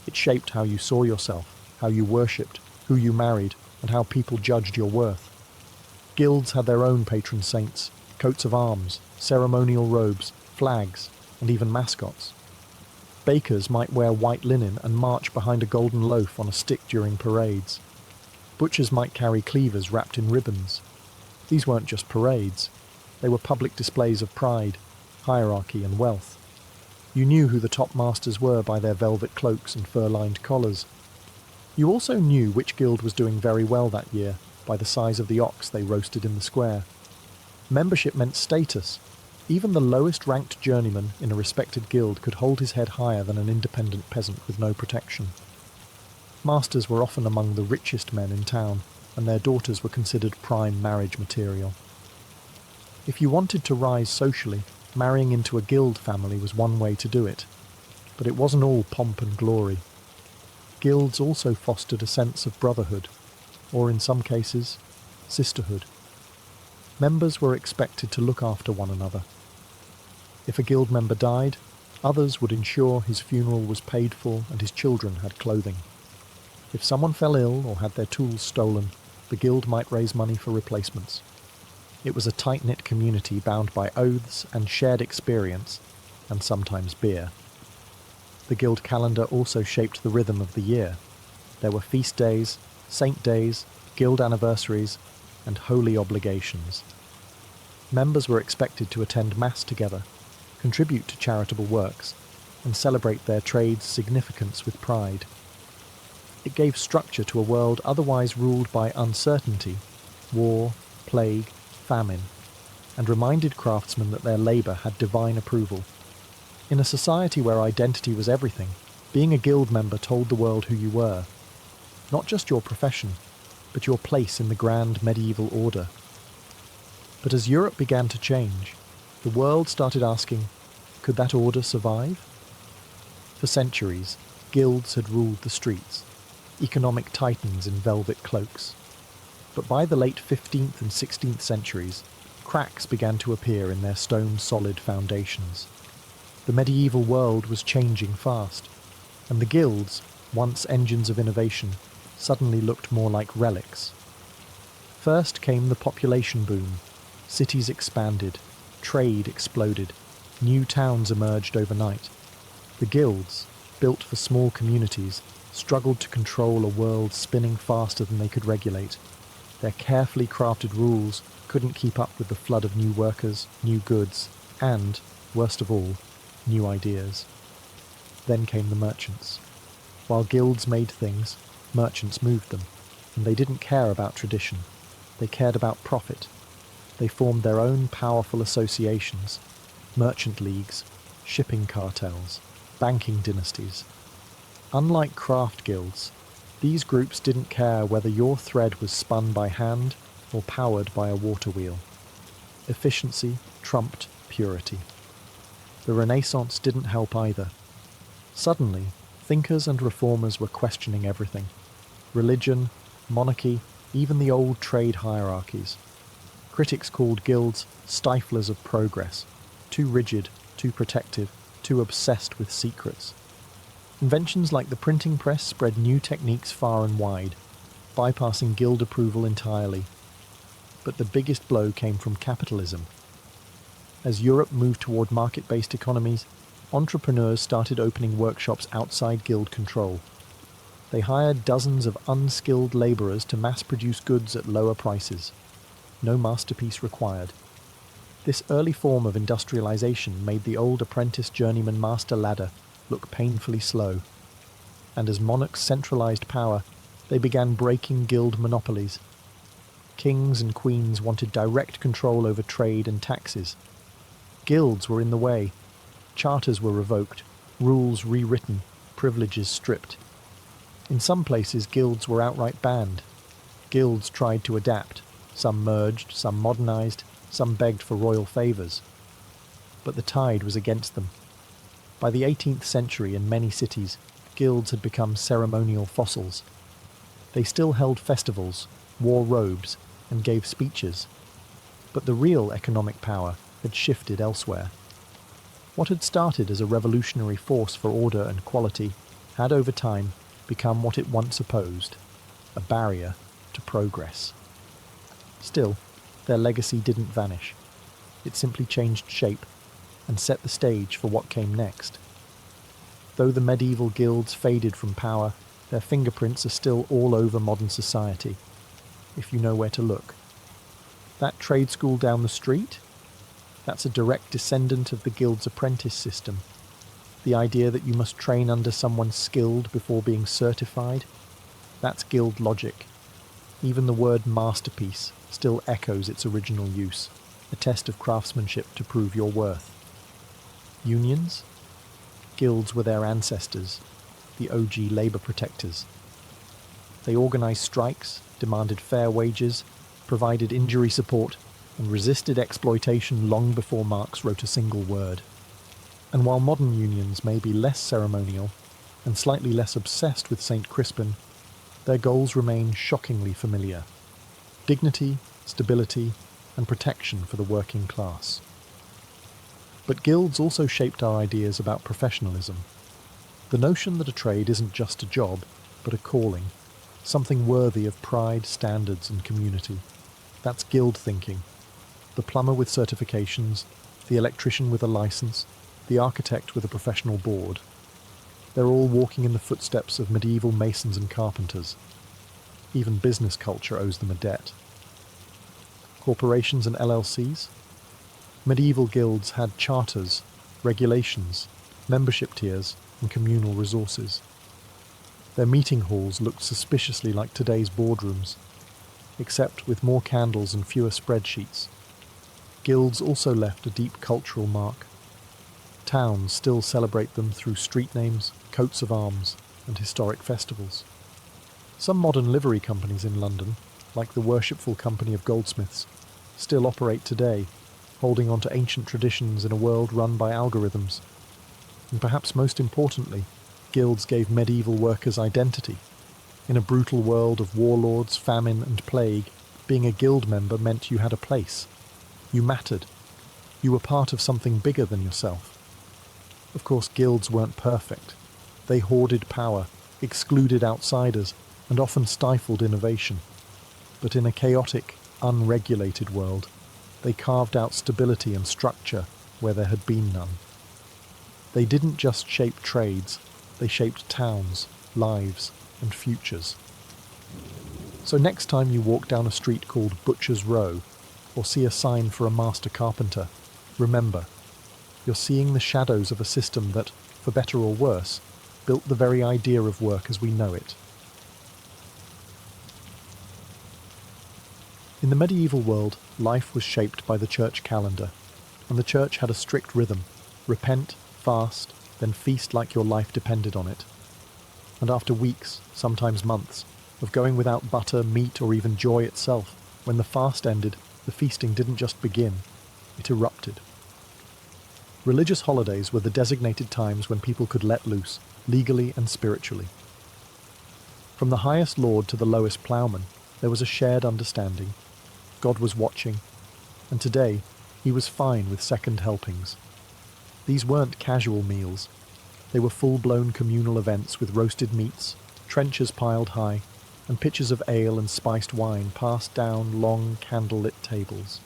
It shaped how you saw yourself, how you worshipped, who you married, and how people judged your worth. Guilds had their own patron saints, coats of arms, ceremonial robes, flags, and even mascots. Bakers might wear white linen and march behind a golden loaf on a stick during parades. Butchers might carry cleavers wrapped in ribbons. These weren't just parades. They were public displays of pride, hierarchy, and wealth. You knew who the top masters were by their velvet cloaks and fur-lined collars. You also knew which guild was doing very well that year by the size of the ox they roasted in the square. Membership meant status. Even the lowest ranked journeyman in a respected guild could hold his head higher than an independent peasant with no protection. Masters were often among the richest men in town, and their daughters were considered prime marriage material. If you wanted to rise socially, marrying into a guild family was one way to do it. But it wasn't all pomp and glory. Guilds also fostered a sense of brotherhood, or in some cases, sisterhood. Members were expected to look after one another. If a guild member died, others would ensure his funeral was paid for and his children had clothing. If someone fell ill or had their tools stolen, the guild might raise money for replacements. It was a tight-knit community bound by oaths and shared experience, and sometimes beer. The guild calendar also shaped the rhythm of the year. There were feast days, saint days, guild anniversaries, and holy obligations. Members were expected to attend mass together, contribute to charitable works, and celebrate their trade's significance with pride. It gave structure to a world otherwise ruled by uncertainty, war, plague, famine, and reminded craftsmen that their labour had divine approval. In a society where identity was everything, being a guild member told the world who you were. Not just your profession, but your place in the grand medieval order. But as Europe began to change, the world started asking, could that order survive? For centuries, guilds had ruled the streets, economic titans in velvet cloaks. But by the late 15th and 16th centuries, cracks began to appear in their stone-solid foundations. The medieval world was changing fast, and the guilds, once engines of innovation, suddenly looked more like relics. First came the population boom. Cities expanded, trade exploded, new towns emerged overnight. The guilds, built for small communities, struggled to control a world spinning faster than they could regulate. Their carefully crafted rules couldn't keep up with the flood of new workers, new goods, and, worst of all, new ideas. Then came the merchants. While guilds made things, merchants moved them, and they didn't care about tradition. They cared about profit. They formed their own powerful associations, merchant leagues, shipping cartels, banking dynasties. Unlike craft guilds, these groups didn't care whether your thread was spun by hand or powered by a water wheel. Efficiency trumped purity. The Renaissance didn't help either. Suddenly, thinkers and reformers were questioning everything. Religion, monarchy, even the old trade hierarchies. Critics called guilds stiflers of progress, too rigid, too protective, too obsessed with secrets. Inventions like the printing press spread new techniques far and wide, bypassing guild approval entirely. But the biggest blow came from capitalism. As Europe moved toward market-based economies, entrepreneurs started opening workshops outside guild control. They hired dozens of unskilled labourers to mass-produce goods at lower prices. No masterpiece required. This early form of industrialization made the old apprentice-journeyman master ladder look painfully slow. And as monarchs centralized power, they began breaking guild monopolies. Kings and queens wanted direct control over trade and taxes. Guilds were in the way. Charters were revoked, rules rewritten, privileges stripped. In some places, guilds were outright banned. Guilds tried to adapt. Some merged, some modernized, some begged for royal favors. But the tide was against them. By the 18th century, in many cities, guilds had become ceremonial fossils. They still held festivals, wore robes, and gave speeches. But the real economic power had shifted elsewhere. What had started as a revolutionary force for order and quality had over time become what it once opposed, a barrier to progress. Still, their legacy didn't vanish. It simply changed shape and set the stage for what came next. Though the medieval guilds faded from power, their fingerprints are still all over modern society, if you know where to look. That trade school down the street? That's a direct descendant of the guild's apprentice system. The idea that you must train under someone skilled before being certified. That's guild logic. Even the word masterpiece still echoes its original use, a test of craftsmanship to prove your worth. Unions? Guilds were their ancestors, the OG labour protectors. They organised strikes, demanded fair wages, provided injury support, and resisted exploitation long before Marx wrote a single word. And while modern unions may be less ceremonial and slightly less obsessed with St. Crispin, their goals remain shockingly familiar: dignity, stability, and protection for the working class. But guilds also shaped our ideas about professionalism. The notion that a trade isn't just a job, but a calling, something worthy of pride, standards, and community. That's guild thinking. The plumber with certifications, the electrician with a license, the architect with a professional board. They're all walking in the footsteps of medieval masons and carpenters. Even business culture owes them a debt. Corporations and LLCs? Medieval guilds had charters, regulations, membership tiers, and communal resources. Their meeting halls looked suspiciously like today's boardrooms, except with more candles and fewer spreadsheets. Guilds also left a deep cultural mark. Towns still celebrate them through street names, coats of arms, and historic festivals. Some modern livery companies in London, like the Worshipful Company of Goldsmiths, still operate today, holding on to ancient traditions in a world run by algorithms. And perhaps most importantly, guilds gave medieval workers identity. In a brutal world of warlords, famine, and plague, being a guild member meant you had a place. You mattered. You were part of something bigger than yourself. Of course, guilds weren't perfect. They hoarded power, excluded outsiders, and often stifled innovation. But in a chaotic, unregulated world, they carved out stability and structure where there had been none. They didn't just shape trades, they shaped towns, lives, and futures. So next time you walk down a street called Butcher's Row, or see a sign for a master carpenter, remember, you're seeing the shadows of a system that, for better or worse, built the very idea of work as we know it. In the medieval world, life was shaped by the church calendar, and the church had a strict rhythm: repent, fast, then feast like your life depended on it. And after weeks, sometimes months, of going without butter, meat, or even joy itself, when the fast ended, the feasting didn't just begin, it erupted. Religious holidays were the designated times when people could let loose, legally and spiritually. From the highest lord to the lowest ploughman, there was a shared understanding. God was watching, and today he was fine with second helpings. These weren't casual meals. They were full-blown communal events with roasted meats, trenchers piled high, and pitchers of ale and spiced wine passed down long candle-lit tables.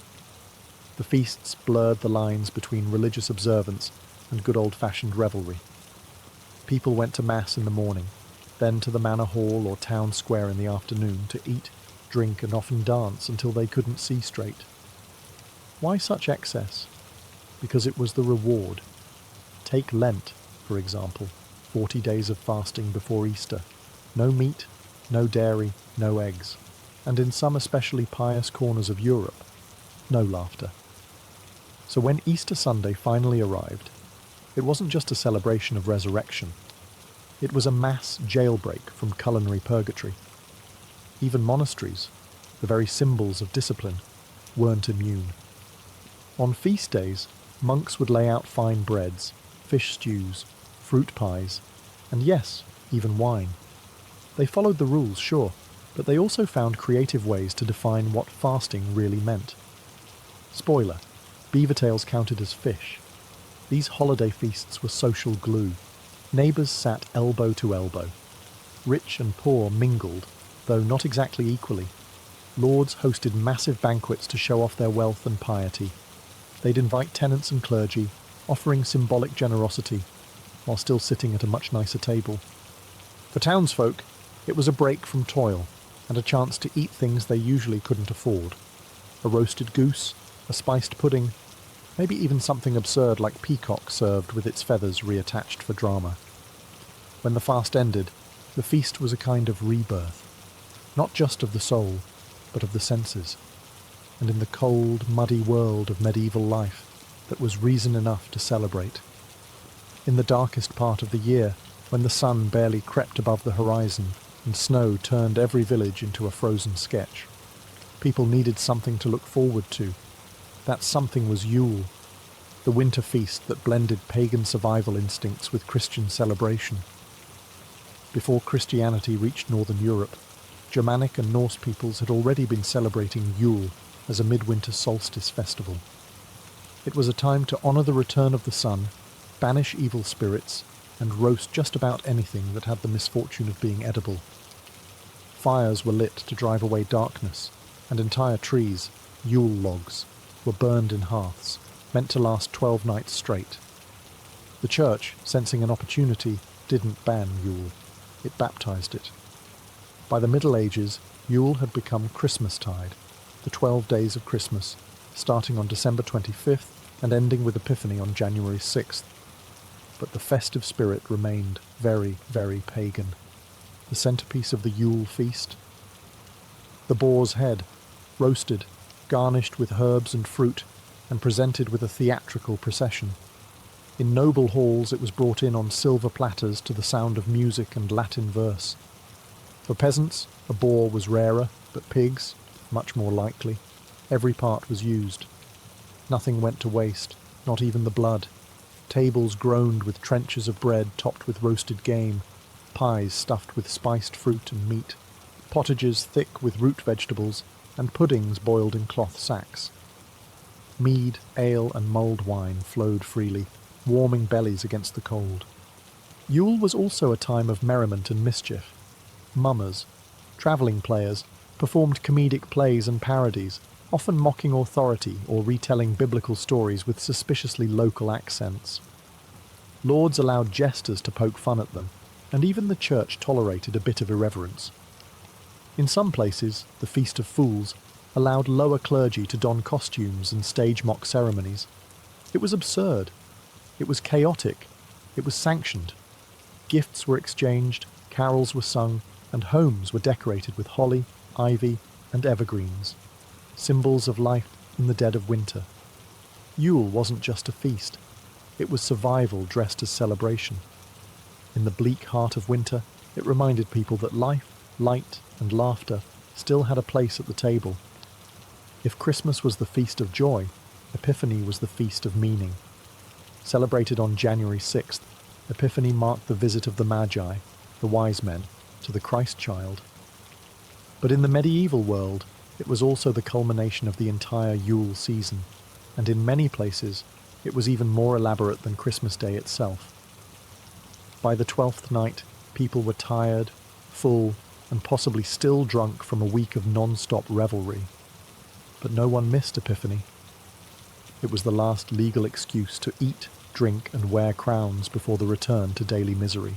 The feasts blurred the lines between religious observance and good old-fashioned revelry. People went to Mass in the morning, then to the manor hall or town square in the afternoon to eat, drink, and often dance until they couldn't see straight. Why such excess? Because it was the reward. Take Lent, for example, 40 days of fasting before Easter. No meat, no dairy, no eggs. And in some especially pious corners of Europe, no laughter. So when Easter Sunday finally arrived, it wasn't just a celebration of resurrection. It was a mass jailbreak from culinary purgatory. Even monasteries, the very symbols of discipline, weren't immune. On feast days, monks would lay out fine breads, fish stews, fruit pies, and yes, even wine. They followed the rules, sure, but they also found creative ways to define what fasting really meant. Spoiler, beaver tails counted as fish. These holiday feasts were social glue. Neighbours sat elbow to elbow. Rich and poor mingled, though not exactly equally. Lords hosted massive banquets to show off their wealth and piety. They'd invite tenants and clergy, offering symbolic generosity, while still sitting at a much nicer table. For townsfolk, it was a break from toil, and a chance to eat things they usually couldn't afford. A roasted goose, a spiced pudding, maybe even something absurd like peacock served with its feathers reattached for drama. When the fast ended, the feast was a kind of rebirth. not just of the soul, but of the senses, and in the cold, muddy world of medieval life that was reason enough to celebrate. In the darkest part of the year, when the sun barely crept above the horizon and snow turned every village into a frozen sketch, people needed something to look forward to. That something was Yule, the winter feast that blended pagan survival instincts with Christian celebration. Before Christianity reached northern Europe, Germanic and Norse peoples had already been celebrating Yule as a midwinter solstice festival. It was a time to honour the return of the sun, banish evil spirits, and roast just about anything that had the misfortune of being edible. Fires were lit to drive away darkness, and entire trees, Yule logs, were burned in hearths, meant to last 12 nights straight. The church, sensing an opportunity, didn't ban Yule. It baptised it. By the Middle Ages, Yule had become Christmastide, the 12 days of Christmas, starting on December 25th and ending with Epiphany on January 6th. But the festive spirit remained very, very pagan. The centrepiece of the Yule feast? The boar's head, roasted, garnished with herbs and fruit, and presented with a theatrical procession. In noble halls it was brought in on silver platters to the sound of music and Latin verse. For peasants, a boar was rarer, but pigs, much more likely. Every part was used. Nothing went to waste, not even the blood. Tables groaned with trenchers of bread topped with roasted game, pies stuffed with spiced fruit and meat, pottages thick with root vegetables, and puddings boiled in cloth sacks. Mead, ale, and mulled wine flowed freely, warming bellies against the cold. Yule was also a time of merriment and mischief. Mummers, travelling players, performed comedic plays and parodies, often mocking authority or retelling biblical stories with suspiciously local accents. Lords allowed jesters to poke fun at them, and even the church tolerated a bit of irreverence. In some places, the Feast of Fools allowed lower clergy to don costumes and stage mock ceremonies. It was absurd. It was chaotic. It was sanctioned. Gifts were exchanged, carols were sung, and homes were decorated with holly, ivy, and evergreens, symbols of life in the dead of winter. Yule wasn't just a feast. It was survival dressed as celebration. In the bleak heart of winter, it reminded people that life, light, and laughter still had a place at the table. If Christmas was the feast of joy, Epiphany was the feast of meaning. Celebrated on January 6th, Epiphany marked the visit of the Magi, the wise men, to the Christ child. But in the medieval world, it was also the culmination of the entire Yule season, and in many places, it was even more elaborate than Christmas Day itself. By the 12th night, people were tired, full, and possibly still drunk from a week of non-stop revelry. But no one missed Epiphany. It was the last legal excuse to eat, drink, and wear crowns before the return to daily misery.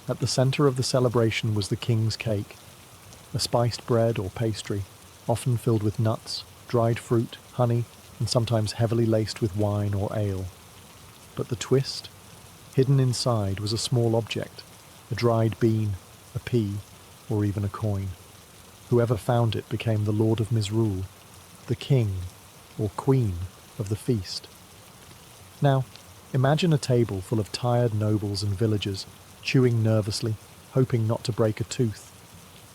At the centre of the celebration was the king's cake, a spiced bread or pastry, often filled with nuts, dried fruit, honey, and sometimes heavily laced with wine or ale. But the twist? Hidden inside was a small object, a dried bean, a pea, or even a coin. Whoever found it became the Lord of Misrule, the king, or queen, of the feast. Now, imagine a table full of tired nobles and villagers, chewing nervously, hoping not to break a tooth,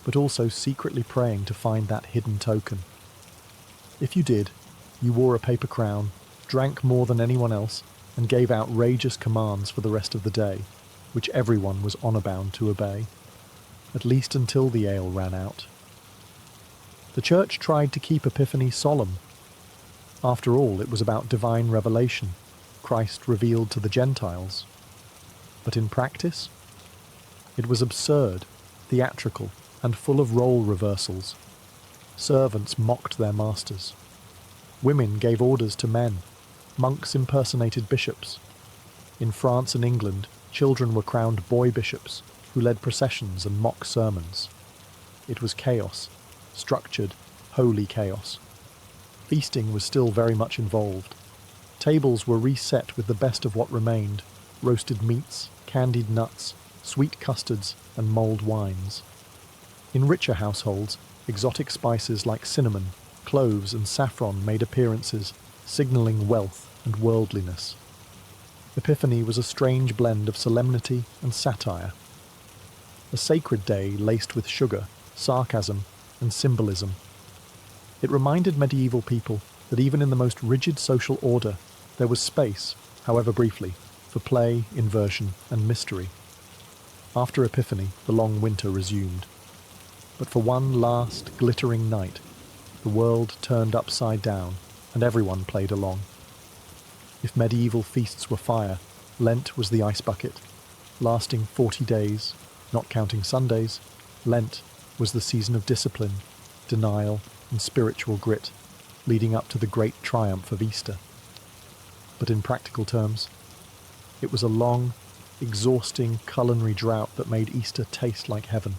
but also secretly praying to find that hidden token. If you did, you wore a paper crown, drank more than anyone else, and gave outrageous commands for the rest of the day, which everyone was honour-bound to obey, at least until the ale ran out. The church tried to keep Epiphany solemn. After all, it was about divine revelation, Christ revealed to the Gentiles. But in practice, it was absurd, theatrical, and full of role reversals. Servants mocked their masters. Women gave orders to men. Monks impersonated bishops. In France and England, children were crowned boy bishops, who led processions and mock sermons. It was chaos, structured, holy chaos. Feasting was still very much involved. Tables were reset with the best of what remained: roasted meats, candied nuts, sweet custards, and mulled wines. In richer households, exotic spices like cinnamon, cloves, and saffron made appearances, signalling wealth and worldliness. Epiphany was a strange blend of solemnity and satire, a sacred day laced with sugar, sarcasm, and symbolism. It reminded medieval people that even in the most rigid social order, there was space, however briefly, for play, inversion, and mystery. After Epiphany, the long winter resumed. But for one last, glittering night, the world turned upside down, and everyone played along. If medieval feasts were fire, Lent was the ice bucket. Lasting 40 days, not counting Sundays, Lent was the season of discipline, denial, and spiritual grit, leading up to the great triumph of Easter. But in practical terms, it was a long, exhausting culinary drought that made Easter taste like heaven.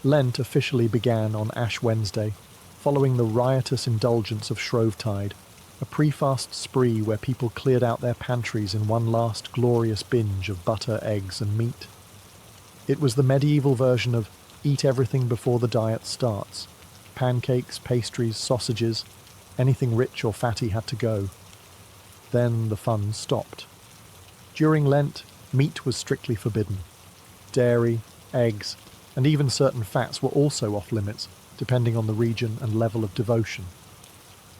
Lent officially began on Ash Wednesday, following the riotous indulgence of Shrovetide, a pre-fast spree where people cleared out their pantries in one last glorious binge of butter, eggs, and meat. It was the medieval version of eat everything before the diet starts. Pancakes, pastries, sausages, anything rich or fatty had to go. Then the fun stopped. During Lent, meat was strictly forbidden. Dairy, eggs, and even certain fats were also off limits, depending on the region and level of devotion.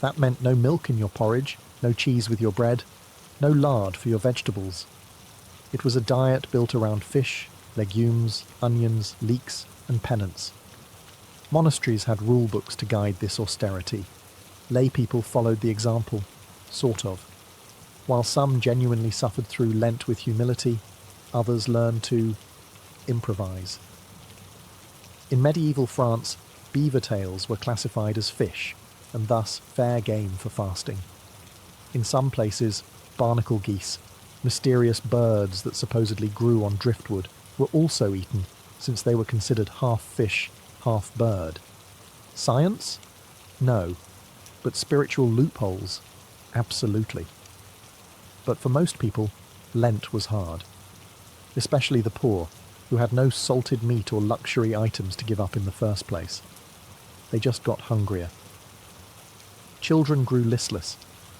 That meant no milk in your porridge, no cheese with your bread, no lard for your vegetables. It was a diet built around fish, legumes, onions, leeks, and penance. Monasteries had rule books to guide this austerity. Lay people followed the example, sort of. While some genuinely suffered through Lent with humility, others learned to improvise. In medieval France, beaver tails were classified as fish, and thus fair game for fasting. In some places, barnacle geese, mysterious birds that supposedly grew on driftwood, were also eaten, since they were considered half fish, half bird. Science? No. But spiritual loopholes? Absolutely. But for most people, Lent was hard. Especially the poor, who had no salted meat or luxury items to give up in the first place. They just got hungrier. Children grew listless,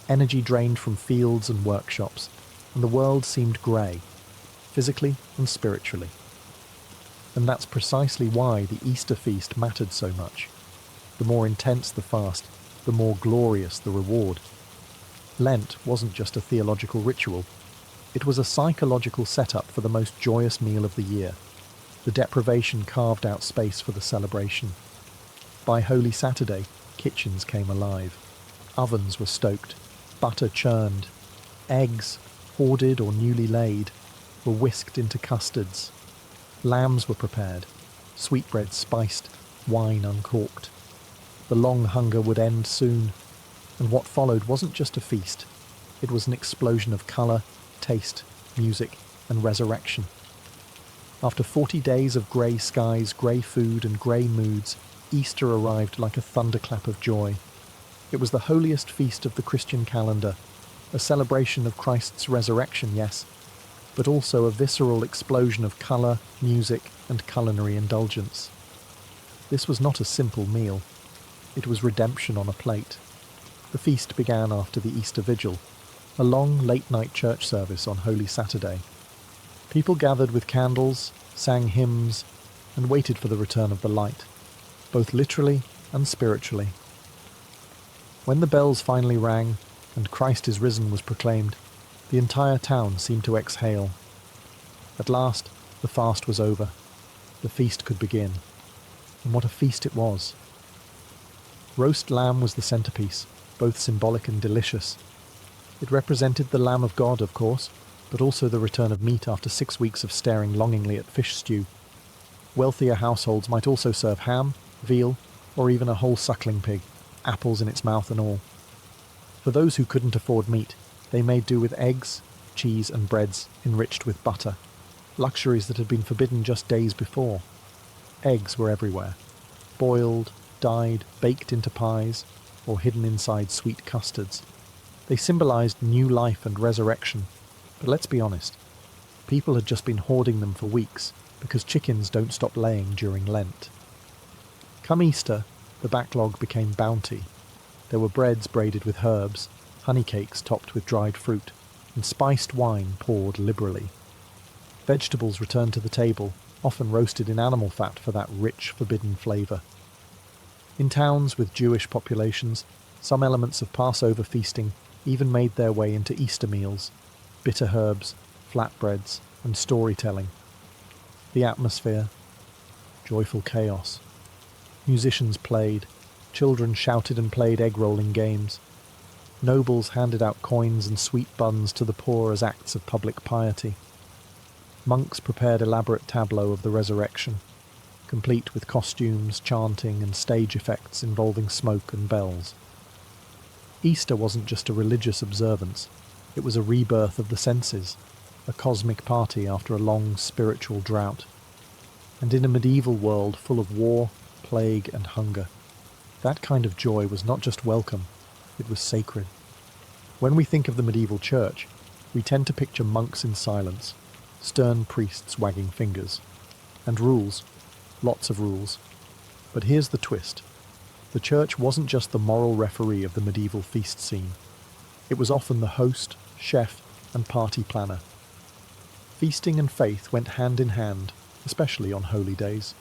energy drained from fields and workshops, and the world seemed grey, physically and spiritually. And that's precisely why the Easter feast mattered so much. The more intense the fast, the more glorious the reward. Lent wasn't just a theological ritual. It was a psychological setup for the most joyous meal of the year. The deprivation carved out space for the celebration. By Holy Saturday, kitchens came alive. Ovens were stoked, butter churned, eggs, hoarded or newly laid, were whisked into custards. Lambs were prepared, sweetbread spiced, wine uncorked. The long hunger would end soon, and what followed wasn't just a feast. It was an explosion of colour, taste, music, and resurrection. After 40 days of grey skies, grey food, and grey moods, Easter arrived like a thunderclap of joy. It was the holiest feast of the Christian calendar, a celebration of Christ's resurrection, yes, but also a visceral explosion of colour, music, and culinary indulgence. This was not a simple meal. It was redemption on a plate. The feast began after the Easter Vigil, a long late-night church service on Holy Saturday. People gathered with candles, sang hymns, and waited for the return of the light, both literally and spiritually. When the bells finally rang, and Christ is risen was proclaimed, the entire town seemed to exhale. At last, the fast was over. The feast could begin. And what a feast it was. Roast lamb was the centerpiece, both symbolic and delicious. It represented the Lamb of God, of course, but also the return of meat after 6 weeks of staring longingly at fish stew. Wealthier households might also serve ham, veal, or even a whole suckling pig, apples in its mouth and all. For those who couldn't afford meat, they made do with eggs, cheese, and breads enriched with butter, luxuries that had been forbidden just days before. Eggs were everywhere, boiled, dyed, baked into pies, or hidden inside sweet custards. They symbolized new life and resurrection, but let's be honest, people had just been hoarding them for weeks, because chickens don't stop laying during Lent. Come Easter, the backlog became bounty. There were breads braided with herbs, honey cakes topped with dried fruit, and spiced wine poured liberally. Vegetables returned to the table, often roasted in animal fat for that rich, forbidden flavour. In towns with Jewish populations, some elements of Passover feasting even made their way into Easter meals, bitter herbs, flatbreads, and storytelling. The atmosphere, joyful chaos. Musicians played, children shouted and played egg-rolling games. Nobles handed out coins and sweet buns to the poor as acts of public piety. Monks prepared elaborate tableaux of the resurrection, complete with costumes, chanting, and stage effects involving smoke and bells. Easter wasn't just a religious observance, it was a rebirth of the senses, a cosmic party after a long spiritual drought. And in a medieval world full of war, plague, and hunger, that kind of joy was not just welcome, it was sacred. When we think of the medieval church, we tend to picture monks in silence, stern priests wagging fingers, and rules, lots of rules. But here's the twist. The church wasn't just the moral referee of the medieval feast scene. It was often the host, chef, and party planner. Feasting and faith went hand in hand, especially on holy days.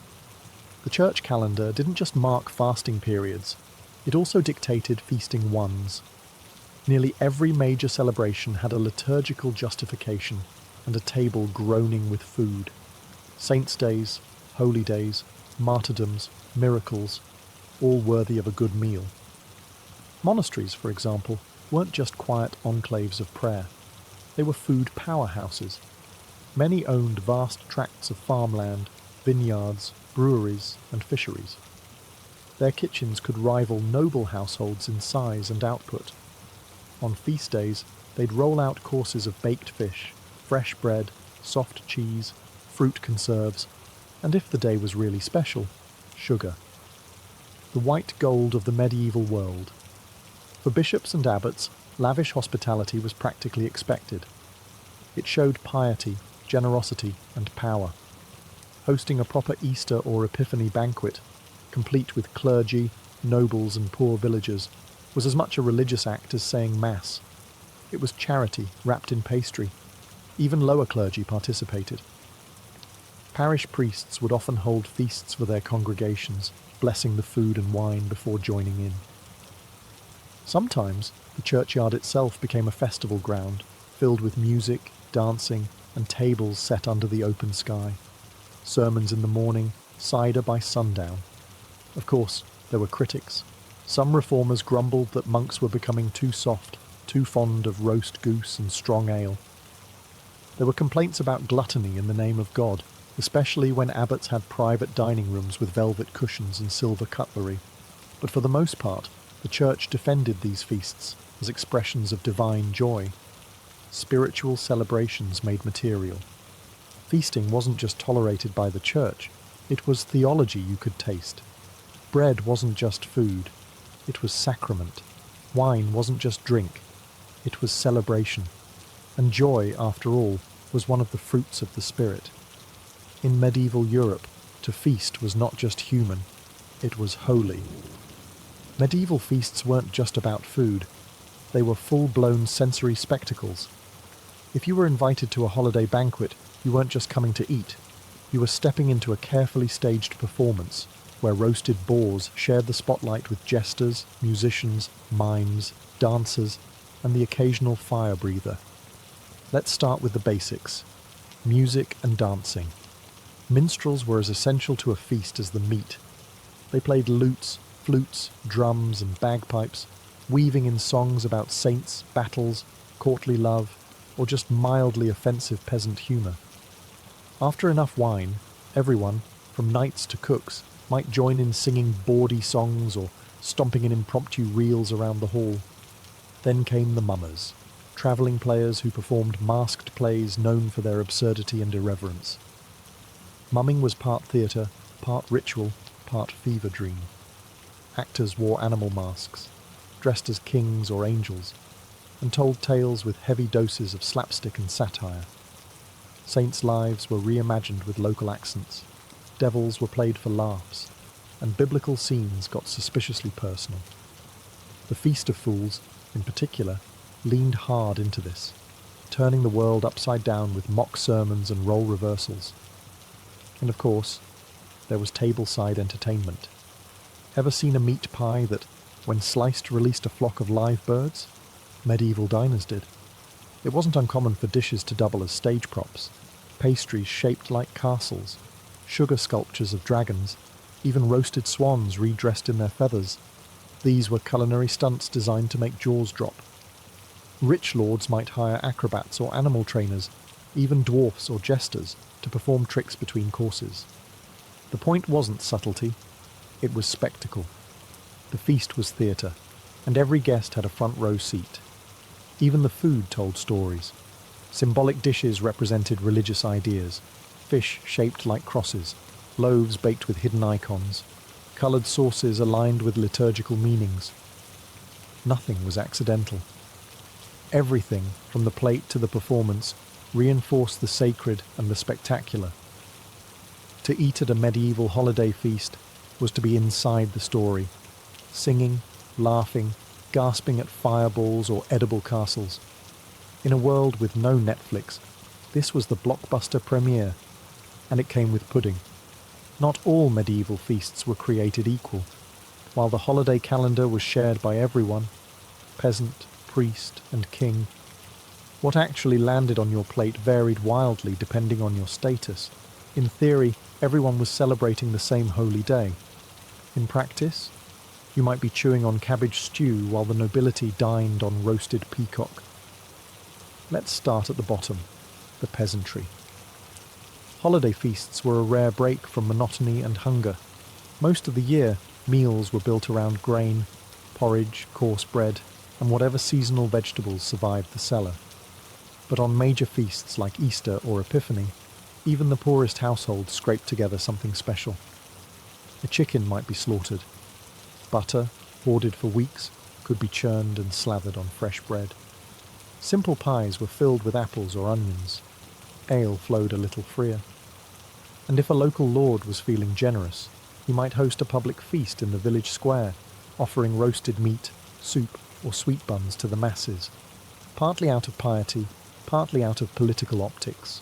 The church calendar didn't just mark fasting periods, it also dictated feasting ones. Nearly every major celebration had a liturgical justification and a table groaning with food. Saints' days, holy days, martyrdoms, miracles, all worthy of a good meal. Monasteries, for example, weren't just quiet enclaves of prayer. They were food powerhouses. Many owned vast tracts of farmland, vineyards, breweries, and fisheries. Their kitchens could rival noble households in size and output. On feast days, they'd roll out courses of baked fish, fresh bread, soft cheese, fruit conserves, and if the day was really special, sugar. The white gold of the medieval world. For bishops and abbots, lavish hospitality was practically expected. It showed piety, generosity, and power. Hosting a proper Easter or Epiphany banquet, complete with clergy, nobles, and poor villagers, was as much a religious act as saying Mass. It was charity wrapped in pastry. Even lower clergy participated. Parish priests would often hold feasts for their congregations, blessing the food and wine before joining in. Sometimes the churchyard itself became a festival ground, filled with music, dancing, and tables set under the open sky. Sermons in the morning, cider by sundown. Of course, there were critics. Some reformers grumbled that monks were becoming too soft, too fond of roast goose and strong ale. There were complaints about gluttony in the name of God, especially when abbots had private dining rooms with velvet cushions and silver cutlery. But for the most part, the church defended these feasts as expressions of divine joy. Spiritual celebrations made material. Feasting wasn't just tolerated by the church, it was theology you could taste. Bread wasn't just food, it was sacrament. Wine wasn't just drink, it was celebration. And joy, after all, was one of the fruits of the spirit. In medieval Europe, to feast was not just human, it was holy. Medieval feasts weren't just about food, they were full-blown sensory spectacles. If you were invited to a holiday banquet, you weren't just coming to eat, you were stepping into a carefully staged performance, where roasted boars shared the spotlight with jesters, musicians, mimes, dancers, and the occasional fire breather. Let's start with the basics. Music and dancing. Minstrels were as essential to a feast as the meat. They played lutes, flutes, drums, and bagpipes, weaving in songs about saints, battles, courtly love, or just mildly offensive peasant humour. After enough wine, everyone, from knights to cooks, might join in singing bawdy songs or stomping in impromptu reels around the hall. Then came the mummers, travelling players who performed masked plays known for their absurdity and irreverence. Mumming was part theatre, part ritual, part fever dream. Actors wore animal masks, dressed as kings or angels, and told tales with heavy doses of slapstick and satire. Saints' lives were reimagined with local accents, devils were played for laughs, and biblical scenes got suspiciously personal. The Feast of Fools, in particular, leaned hard into this, turning the world upside down with mock sermons and role reversals. And of course, there was tableside entertainment. Ever seen a meat pie that, when sliced, released a flock of live birds? Medieval diners did. It wasn't uncommon for dishes to double as stage props, pastries shaped like castles, sugar sculptures of dragons, even roasted swans redressed in their feathers. These were culinary stunts designed to make jaws drop. Rich lords might hire acrobats or animal trainers, even dwarfs or jesters, to perform tricks between courses. The point wasn't subtlety, it was spectacle. The feast was theatre, and every guest had a front row seat. Even the food told stories. Symbolic dishes represented religious ideas, fish shaped like crosses, loaves baked with hidden icons, coloured sauces aligned with liturgical meanings. Nothing was accidental. Everything, from the plate to the performance, reinforced the sacred and the spectacular. To eat at a medieval holiday feast was to be inside the story, singing, laughing, gasping at fireballs or edible castles. In a world with no Netflix, this was the blockbuster premiere, and it came with pudding. Not all medieval feasts were created equal. While the holiday calendar was shared by everyone, peasant, priest, and king, what actually landed on your plate varied wildly depending on your status. In theory, everyone was celebrating the same holy day. In practice, you might be chewing on cabbage stew while the nobility dined on roasted peacock. Let's start at the bottom, the peasantry. Holiday feasts were a rare break from monotony and hunger. Most of the year, meals were built around grain, porridge, coarse bread, and whatever seasonal vegetables survived the cellar. But on major feasts like Easter or Epiphany, even the poorest household scraped together something special. A chicken might be slaughtered. Butter, hoarded for weeks, could be churned and slathered on fresh bread. Simple pies were filled with apples or onions. Ale flowed a little freer. And if a local lord was feeling generous, he might host a public feast in the village square, offering roasted meat, soup, or sweet buns to the masses, partly out of piety, partly out of political optics.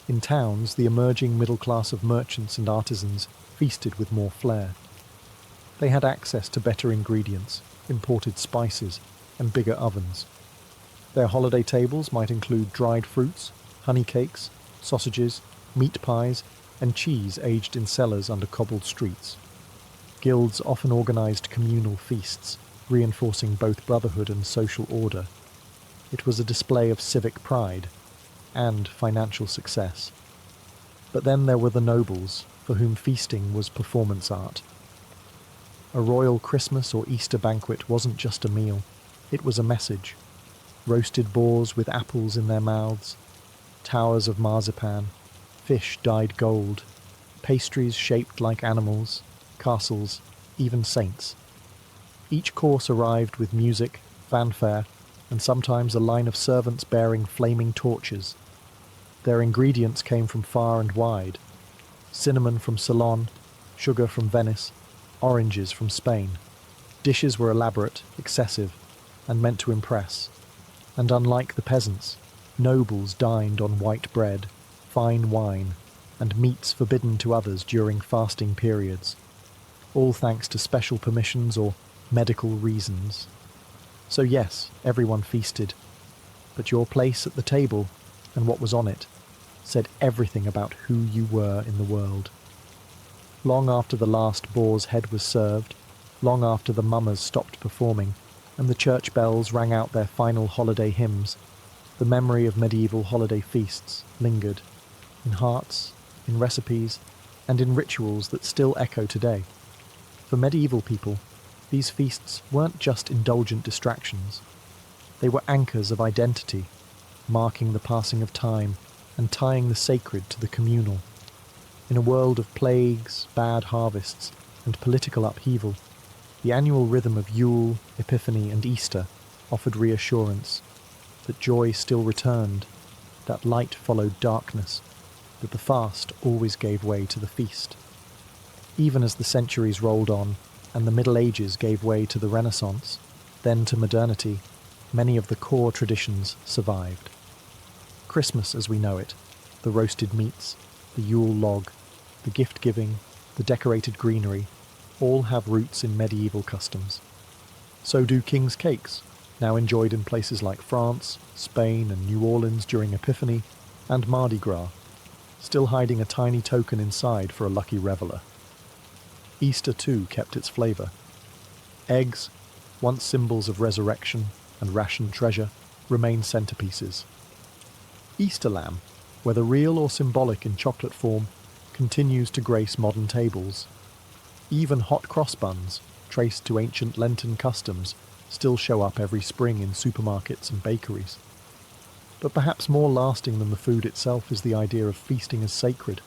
In towns, the emerging middle class of merchants and artisans feasted with more flair. They had access to better ingredients, imported spices, and bigger ovens. Their holiday tables might include dried fruits, honey cakes, sausages, meat pies, and cheese aged in cellars under cobbled streets. Guilds often organised communal feasts, reinforcing both brotherhood and social order. It was a display of civic pride and financial success. But then there were the nobles, for whom feasting was performance art. A royal Christmas or Easter banquet wasn't just a meal, it was a message. Roasted boars with apples in their mouths, towers of marzipan, fish dyed gold, pastries shaped like animals, castles, even saints. Each course arrived with music, fanfare, and sometimes a line of servants bearing flaming torches. Their ingredients came from far and wide: cinnamon from Ceylon, sugar from Venice, oranges from Spain. Dishes were elaborate, excessive, and meant to impress. And unlike the peasants, nobles dined on white bread, fine wine, and meats forbidden to others during fasting periods, all thanks to special permissions or medical reasons. So yes, everyone feasted, but your place at the table and what was on it said everything about who you were in the world. Long after the last boar's head was served, long after the mummers stopped performing, and the church bells rang out their final holiday hymns, the memory of medieval holiday feasts lingered, in hearts, in recipes, and in rituals that still echo today. For medieval people, these feasts weren't just indulgent distractions. They were anchors of identity, marking the passing of time and tying the sacred to the communal. In a world of plagues, bad harvests, and political upheaval, the annual rhythm of Yule, Epiphany, and Easter offered reassurance that joy still returned, that light followed darkness, that the fast always gave way to the feast. Even as the centuries rolled on and the Middle Ages gave way to the Renaissance, then to modernity, many of the core traditions survived. Christmas as we know it, the roasted meats, the Yule log, the gift-giving, the decorated greenery, all have roots in medieval customs. So do king's cakes, now enjoyed in places like France, Spain and New Orleans during Epiphany, and Mardi Gras, still hiding a tiny token inside for a lucky reveller. Easter too kept its flavour. Eggs, once symbols of resurrection and rationed treasure, remain centerpieces. Easter lamb, whether real or symbolic in chocolate form, continues to grace modern tables. Even hot cross buns, traced to ancient Lenten customs, still show up every spring in supermarkets and bakeries. But perhaps more lasting than the food itself is the idea of feasting as sacred.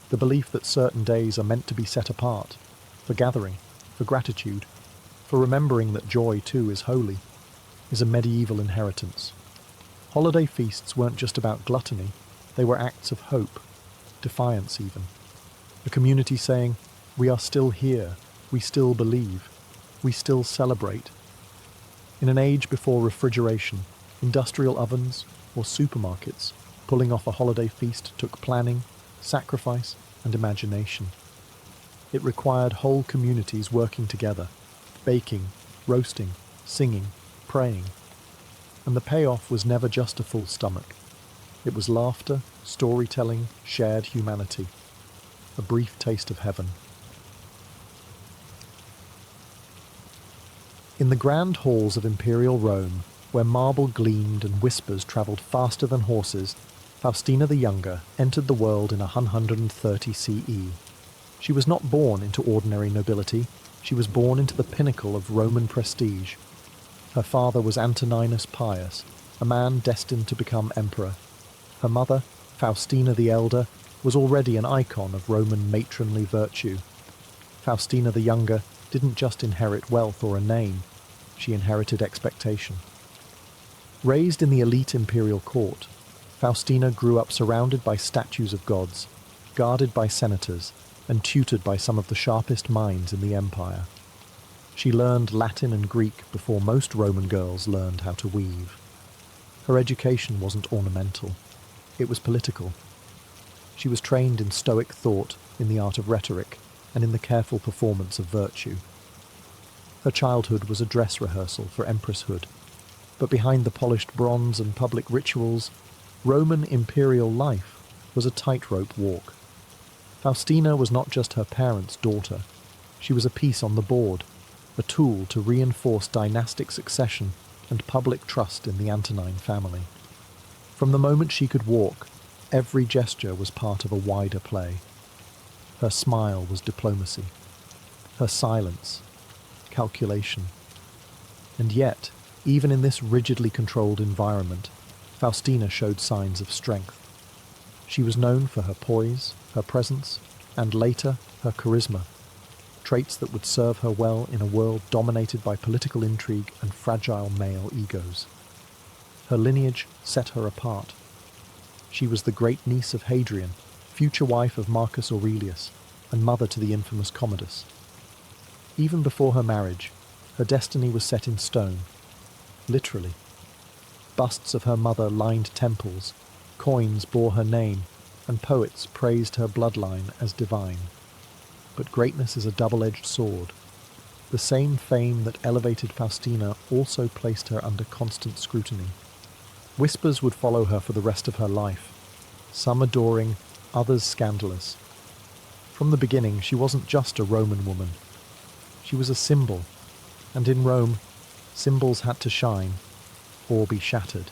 The belief that certain days are meant to be set apart, for gathering, for gratitude, for remembering that joy too is holy, is a medieval inheritance. Holiday feasts weren't just about gluttony, they were acts of hope, defiance even. A community saying, we are still here, we still believe, we still celebrate. In an age before refrigeration, industrial ovens, or supermarkets, pulling off a holiday feast took planning, sacrifice, and imagination. It required whole communities working together, baking, roasting, singing, praying. And the payoff was never just a full stomach. It was laughter, storytelling, shared humanity. A brief taste of heaven. In the grand halls of imperial Rome, where marble gleamed and whispers travelled faster than horses, Faustina the Younger entered the world in 130 CE. She was not born into ordinary nobility, she was born into the pinnacle of Roman prestige. Her father was Antoninus Pius, a man destined to become emperor. Her mother, Faustina the Elder, was already an icon of Roman matronly virtue. Faustina the Younger didn't just inherit wealth or a name, she inherited expectation. Raised in the elite imperial court, Faustina grew up surrounded by statues of gods, guarded by senators, and tutored by some of the sharpest minds in the empire. She learned Latin and Greek before most Roman girls learned how to weave. Her education wasn't ornamental, it was political. She was trained in stoic thought, in the art of rhetoric, and in the careful performance of virtue. Her childhood was a dress rehearsal for empresshood, but behind the polished bronze and public rituals, Roman imperial life was a tightrope walk. Faustina was not just her parents' daughter, she was a piece on the board, a tool to reinforce dynastic succession and public trust in the Antonine family. From the moment she could walk, every gesture was part of a wider play. Her smile was diplomacy, her silence, calculation. And yet, even in this rigidly controlled environment, Faustina showed signs of strength. She was known for her poise, her presence, and later, her charisma, traits that would serve her well in a world dominated by political intrigue and fragile male egos. Her lineage set her apart. She was the great-niece of Hadrian, future wife of Marcus Aurelius, and mother to the infamous Commodus. Even before her marriage, her destiny was set in stone, literally. Busts of her mother lined temples, coins bore her name, and poets praised her bloodline as divine. But greatness is a double-edged sword. The same fame that elevated Faustina also placed her under constant scrutiny. Whispers would follow her for the rest of her life, some adoring, others scandalous. From the beginning, she wasn't just a Roman woman. She was a symbol, and in Rome, symbols had to shine, or be shattered.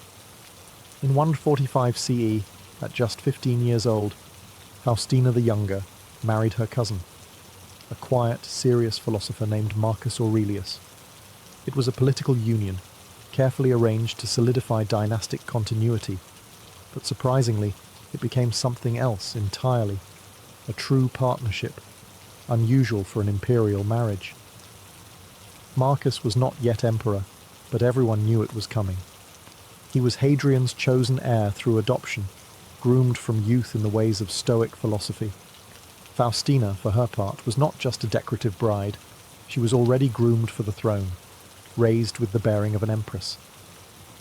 In 145 CE, at just 15 years old, Faustina the Younger married her cousin, a quiet, serious philosopher named Marcus Aurelius. It was a political union, carefully arranged to solidify dynastic continuity, but surprisingly, it became something else entirely, a true partnership, unusual for an imperial marriage. Marcus was not yet emperor, but everyone knew it was coming. He was Hadrian's chosen heir through adoption, groomed from youth in the ways of Stoic philosophy. Faustina, for her part, was not just a decorative bride. She was already groomed for the throne, raised with the bearing of an empress.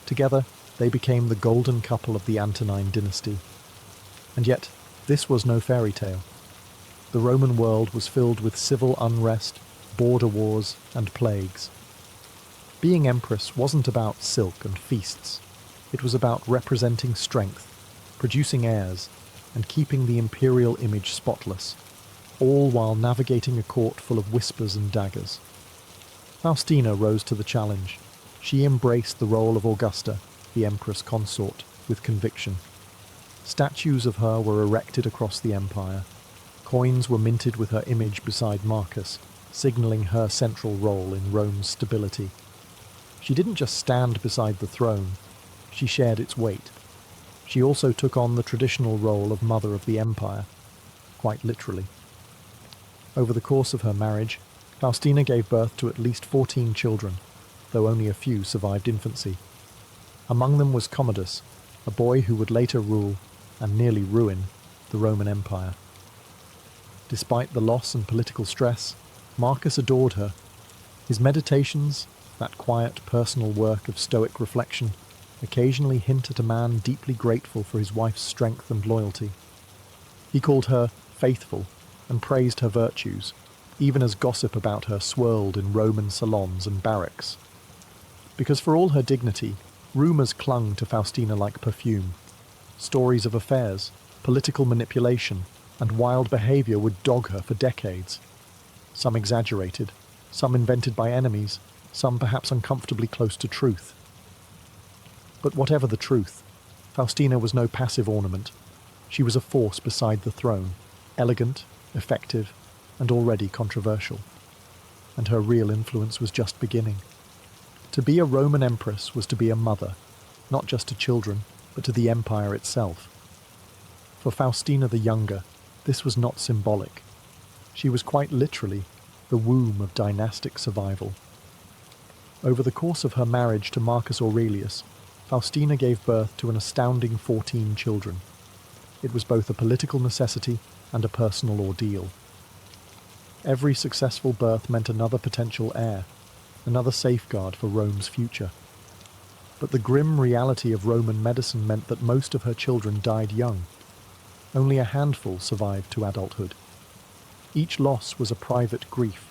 Together, they became the golden couple of the Antonine dynasty. And yet, this was no fairy tale. The Roman world was filled with civil unrest, border wars, and plagues. Being empress wasn't about silk and feasts. It was about representing strength, producing heirs, and keeping the imperial image spotless, all while navigating a court full of whispers and daggers. Faustina rose to the challenge. She embraced the role of Augusta, the empress consort, with conviction. Statues of her were erected across the empire. Coins were minted with her image beside Marcus, signalling her central role in Rome's stability. She didn't just stand beside the throne, she shared its weight. She also took on the traditional role of mother of the empire, quite literally. Over the course of her marriage, Faustina gave birth to at least 14 children, though only a few survived infancy. Among them was Commodus, a boy who would later rule, and nearly ruin, the Roman Empire. Despite the loss and political stress, Marcus adored her. His meditations, that quiet personal work of stoic reflection, occasionally hint at a man deeply grateful for his wife's strength and loyalty. He called her faithful and praised her virtues, even as gossip about her swirled in Roman salons and barracks. Because for all her dignity, rumours clung to Faustina like perfume. Stories of affairs, political manipulation, and wild behaviour would dog her for decades. Some exaggerated, some invented by enemies, some perhaps uncomfortably close to truth. But whatever the truth, Faustina was no passive ornament. She was a force beside the throne, elegant, effective, and already controversial. And her real influence was just beginning. To be a Roman empress was to be a mother, not just to children, but to the empire itself. For Faustina the Younger, this was not symbolic. She was quite literally the womb of dynastic survival. Over the course of her marriage to Marcus Aurelius, Faustina gave birth to an astounding 14 children. It was both a political necessity and a personal ordeal. Every successful birth meant another potential heir, another safeguard for Rome's future. But the grim reality of Roman medicine meant that most of her children died young. Only a handful survived to adulthood. Each loss was a private grief,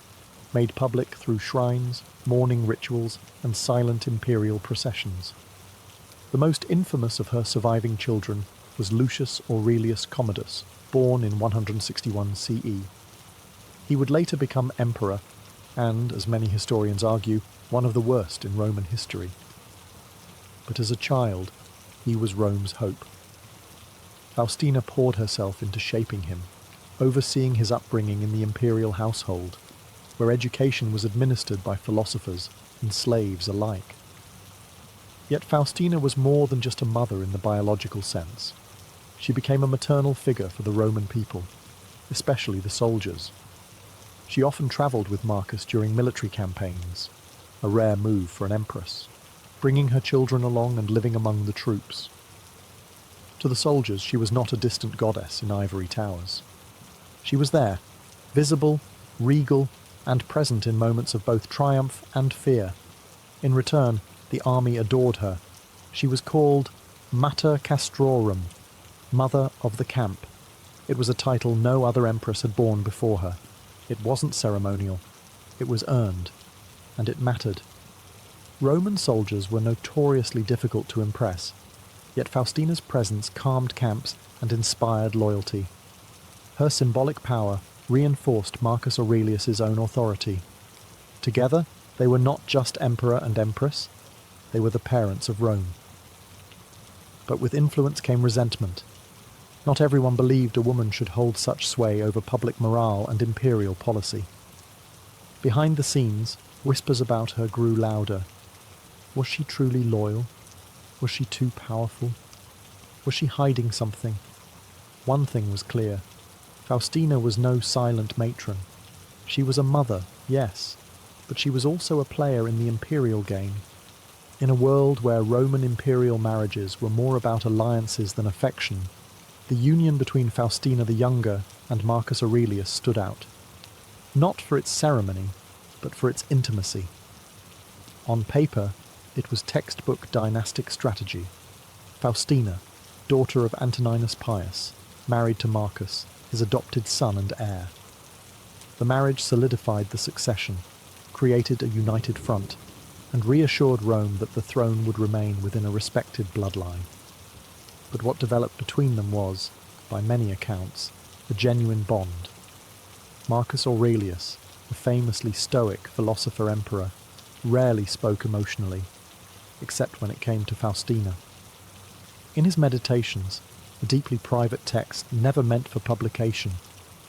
made public through shrines, mourning rituals, and silent imperial processions. The most infamous of her surviving children was Lucius Aurelius Commodus, born in 161 CE. He would later become emperor, and, as many historians argue, one of the worst in Roman history. But as a child, he was Rome's hope. Faustina poured herself into shaping him, overseeing his upbringing in the imperial household, where education was administered by philosophers and slaves alike. Yet Faustina was more than just a mother in the biological sense. She became a maternal figure for the Roman people, especially the soldiers. She often travelled with Marcus during military campaigns, a rare move for an empress, bringing her children along and living among the troops. To the soldiers, she was not a distant goddess in ivory towers. She was there, visible, regal, and present in moments of both triumph and fear. In return, the army adored her. She was called Mater Castrorum, Mother of the Camp. It was a title no other empress had borne before her. It wasn't ceremonial. It was earned. And it mattered. Roman soldiers were notoriously difficult to impress, yet Faustina's presence calmed camps and inspired loyalty. Her symbolic power reinforced Marcus Aurelius's own authority. Together, they were not just emperor and empress, they were the parents of Rome. But with influence came resentment. Not everyone believed a woman should hold such sway over public morale and imperial policy. Behind the scenes, whispers about her grew louder. Was she truly loyal? Was she too powerful? Was she hiding something? One thing was clear. Faustina was no silent matron. She was a mother, yes, but she was also a player in the imperial game. In a world where Roman imperial marriages were more about alliances than affection, the union between Faustina the Younger and Marcus Aurelius stood out, not for its ceremony, but for its intimacy. On paper, it was textbook dynastic strategy. Faustina, daughter of Antoninus Pius, married to Marcus, his adopted son and heir. The marriage solidified the succession, created a united front, and reassured Rome that the throne would remain within a respected bloodline. But what developed between them was, by many accounts, a genuine bond. Marcus Aurelius, the famously stoic philosopher-emperor, rarely spoke emotionally, except when it came to Faustina. In his Meditations, a deeply private text never meant for publication,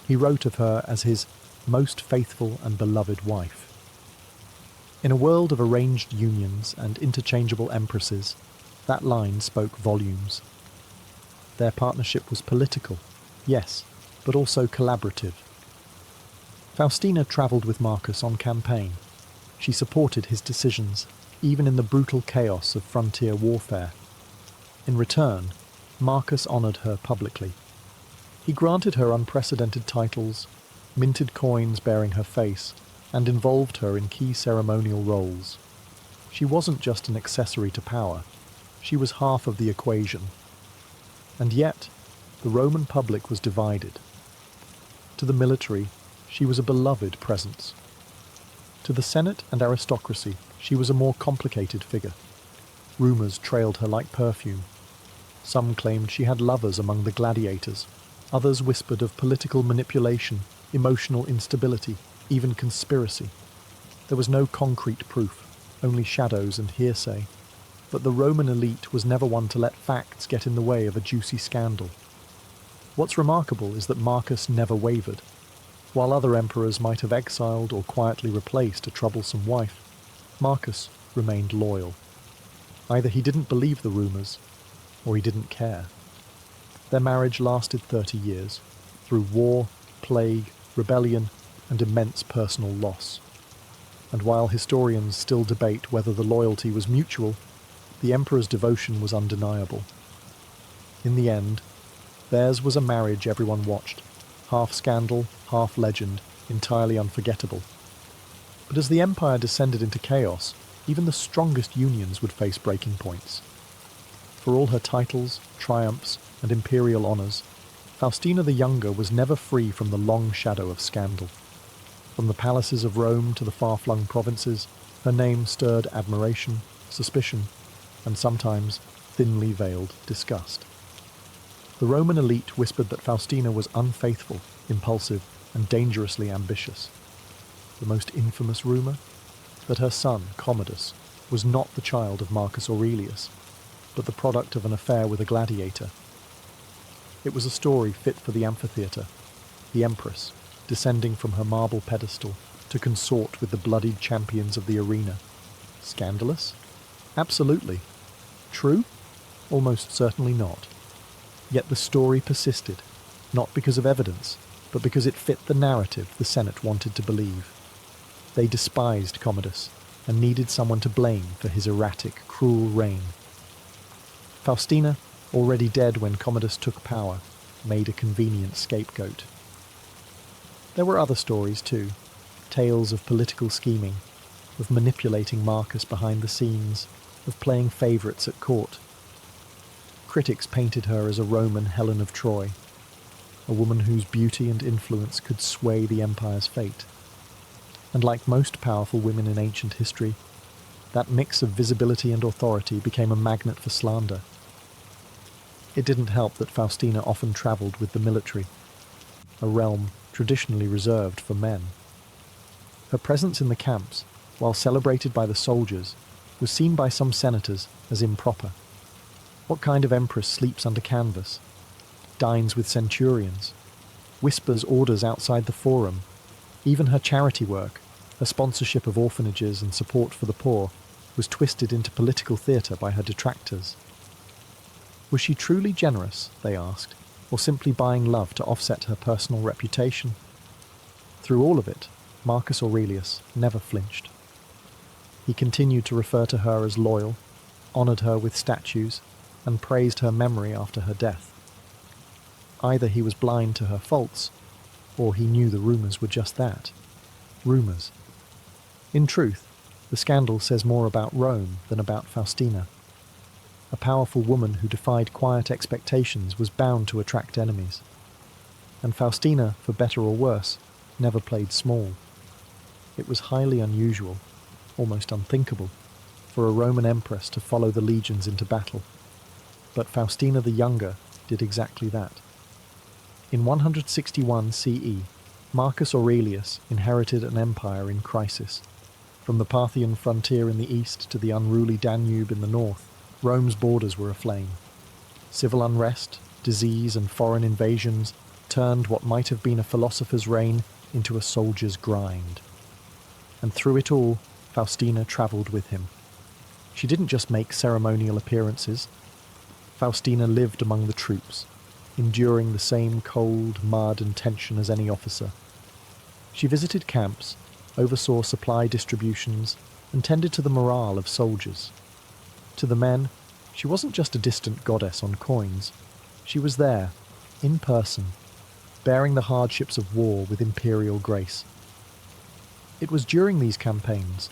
he wrote of her as his most faithful and beloved wife. In a world of arranged unions and interchangeable empresses, that line spoke volumes. Their partnership was political, yes, but also collaborative. Faustina travelled with Marcus on campaign. She supported his decisions, even in the brutal chaos of frontier warfare. In return, Marcus honoured her publicly. He granted her unprecedented titles, minted coins bearing her face, and involved her in key ceremonial roles. She wasn't just an accessory to power, she was half of the equation. And yet, the Roman public was divided. To the military, she was a beloved presence. To the Senate and aristocracy, she was a more complicated figure. Rumours trailed her like perfume. Some claimed she had lovers among the gladiators. Others whispered of political manipulation, emotional instability, even conspiracy. There was no concrete proof, only shadows and hearsay. But the Roman elite was never one to let facts get in the way of a juicy scandal. What's remarkable is that Marcus never wavered. While other emperors might have exiled or quietly replaced a troublesome wife, Marcus remained loyal. Either he didn't believe the rumours, or he didn't care. Their marriage lasted 30 years, through war, plague, rebellion, and immense personal loss. And while historians still debate whether the loyalty was mutual, the emperor's devotion was undeniable. In the end, theirs was a marriage everyone watched, half scandal, half legend, entirely unforgettable. But as the empire descended into chaos, even the strongest unions would face breaking points. For all her titles, triumphs, and imperial honours, Faustina the Younger was never free from the long shadow of scandal. From the palaces of Rome to the far-flung provinces, her name stirred admiration, suspicion, and sometimes thinly veiled disgust. The Roman elite whispered that Faustina was unfaithful, impulsive, and dangerously ambitious. The most infamous rumour? That her son, Commodus, was not the child of Marcus Aurelius, but the product of an affair with a gladiator. It was a story fit for the amphitheatre, the empress, descending from her marble pedestal to consort with the bloodied champions of the arena. Scandalous? Absolutely. True? Almost certainly not. Yet the story persisted, not because of evidence, but because it fit the narrative the Senate wanted to believe. They despised Commodus and needed someone to blame for his erratic, cruel reign. Faustina, already dead when Commodus took power, made a convenient scapegoat. There were other stories too, tales of political scheming, of manipulating Marcus behind the scenes, of playing favourites at court. Critics painted her as a Roman Helen of Troy, a woman whose beauty and influence could sway the empire's fate. And like most powerful women in ancient history, that mix of visibility and authority became a magnet for slander. It didn't help that Faustina often travelled with the military, a realm traditionally reserved for men. Her presence in the camps, while celebrated by the soldiers, was seen by some senators as improper. What kind of empress sleeps under canvas, dines with centurions, whispers orders outside the forum? Even her charity work, her sponsorship of orphanages and support for the poor, was twisted into political theatre by her detractors. Was she truly generous, they asked, or simply buying love to offset her personal reputation? Through all of it, Marcus Aurelius never flinched. He continued to refer to her as loyal, honoured her with statues, and praised her memory after her death. Either he was blind to her faults, or he knew the rumours were just that, rumours. In truth, the scandal says more about Rome than about Faustina. A powerful woman who defied quiet expectations was bound to attract enemies. And Faustina, for better or worse, never played small. It was highly unusual, almost unthinkable, for a Roman empress to follow the legions into battle. But Faustina the Younger did exactly that. In 161 CE, Marcus Aurelius inherited an empire in crisis. From the Parthian frontier in the east to the unruly Danube in the north, Rome's borders were aflame. Civil unrest, disease, and foreign invasions turned what might have been a philosopher's reign into a soldier's grind. And through it all, Faustina travelled with him. She didn't just make ceremonial appearances. Faustina lived among the troops, enduring the same cold, mud, and tension as any officer. She visited camps, oversaw supply distributions, and tended to the morale of soldiers. To the men, she wasn't just a distant goddess on coins. She was there, in person, bearing the hardships of war with imperial grace. It was during these campaigns,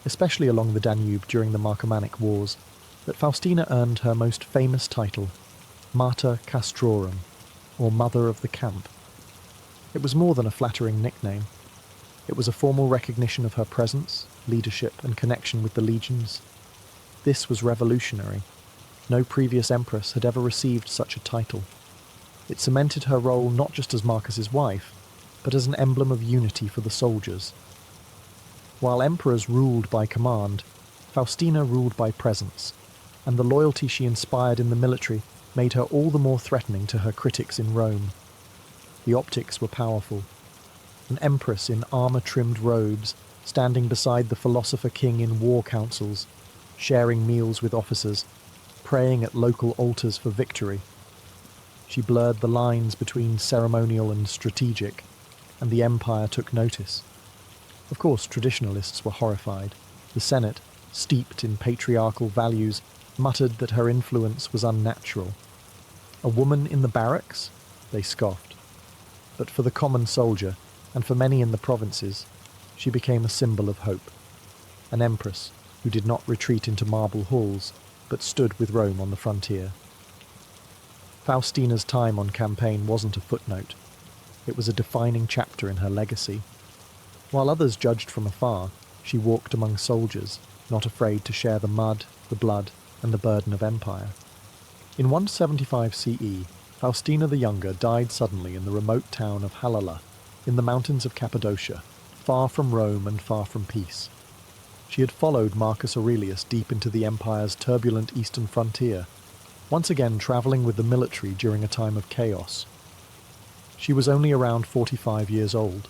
especially along the Danube during the Marcomannic Wars, that Faustina earned her most famous title, Mater Castrorum, or Mother of the Camp. It was more than a flattering nickname. It was a formal recognition of her presence, leadership, and connection with the legions. This was revolutionary. No previous empress had ever received such a title. It cemented her role not just as Marcus's wife, but as an emblem of unity for the soldiers. While emperors ruled by command, Faustina ruled by presence, and the loyalty she inspired in the military made her all the more threatening to her critics in Rome. The optics were powerful. An empress in armour-trimmed robes, standing beside the philosopher king in war councils, sharing meals with officers, praying at local altars for victory. She blurred the lines between ceremonial and strategic, and the empire took notice. Of course, traditionalists were horrified. The Senate, steeped in patriarchal values, muttered that her influence was unnatural. A woman in the barracks? They scoffed. But for the common soldier, and for many in the provinces, she became a symbol of hope. An empress who did not retreat into marble halls, but stood with Rome on the frontier. Faustina's time on campaign wasn't a footnote. It was a defining chapter in her legacy. While others judged from afar, she walked among soldiers, not afraid to share the mud, the blood, and the burden of empire. In 175 CE, Faustina the Younger died suddenly in the remote town of Halala, in the mountains of Cappadocia, far from Rome and far from peace. She had followed Marcus Aurelius deep into the empire's turbulent eastern frontier, once again travelling with the military during a time of chaos. She was only around 45 years old.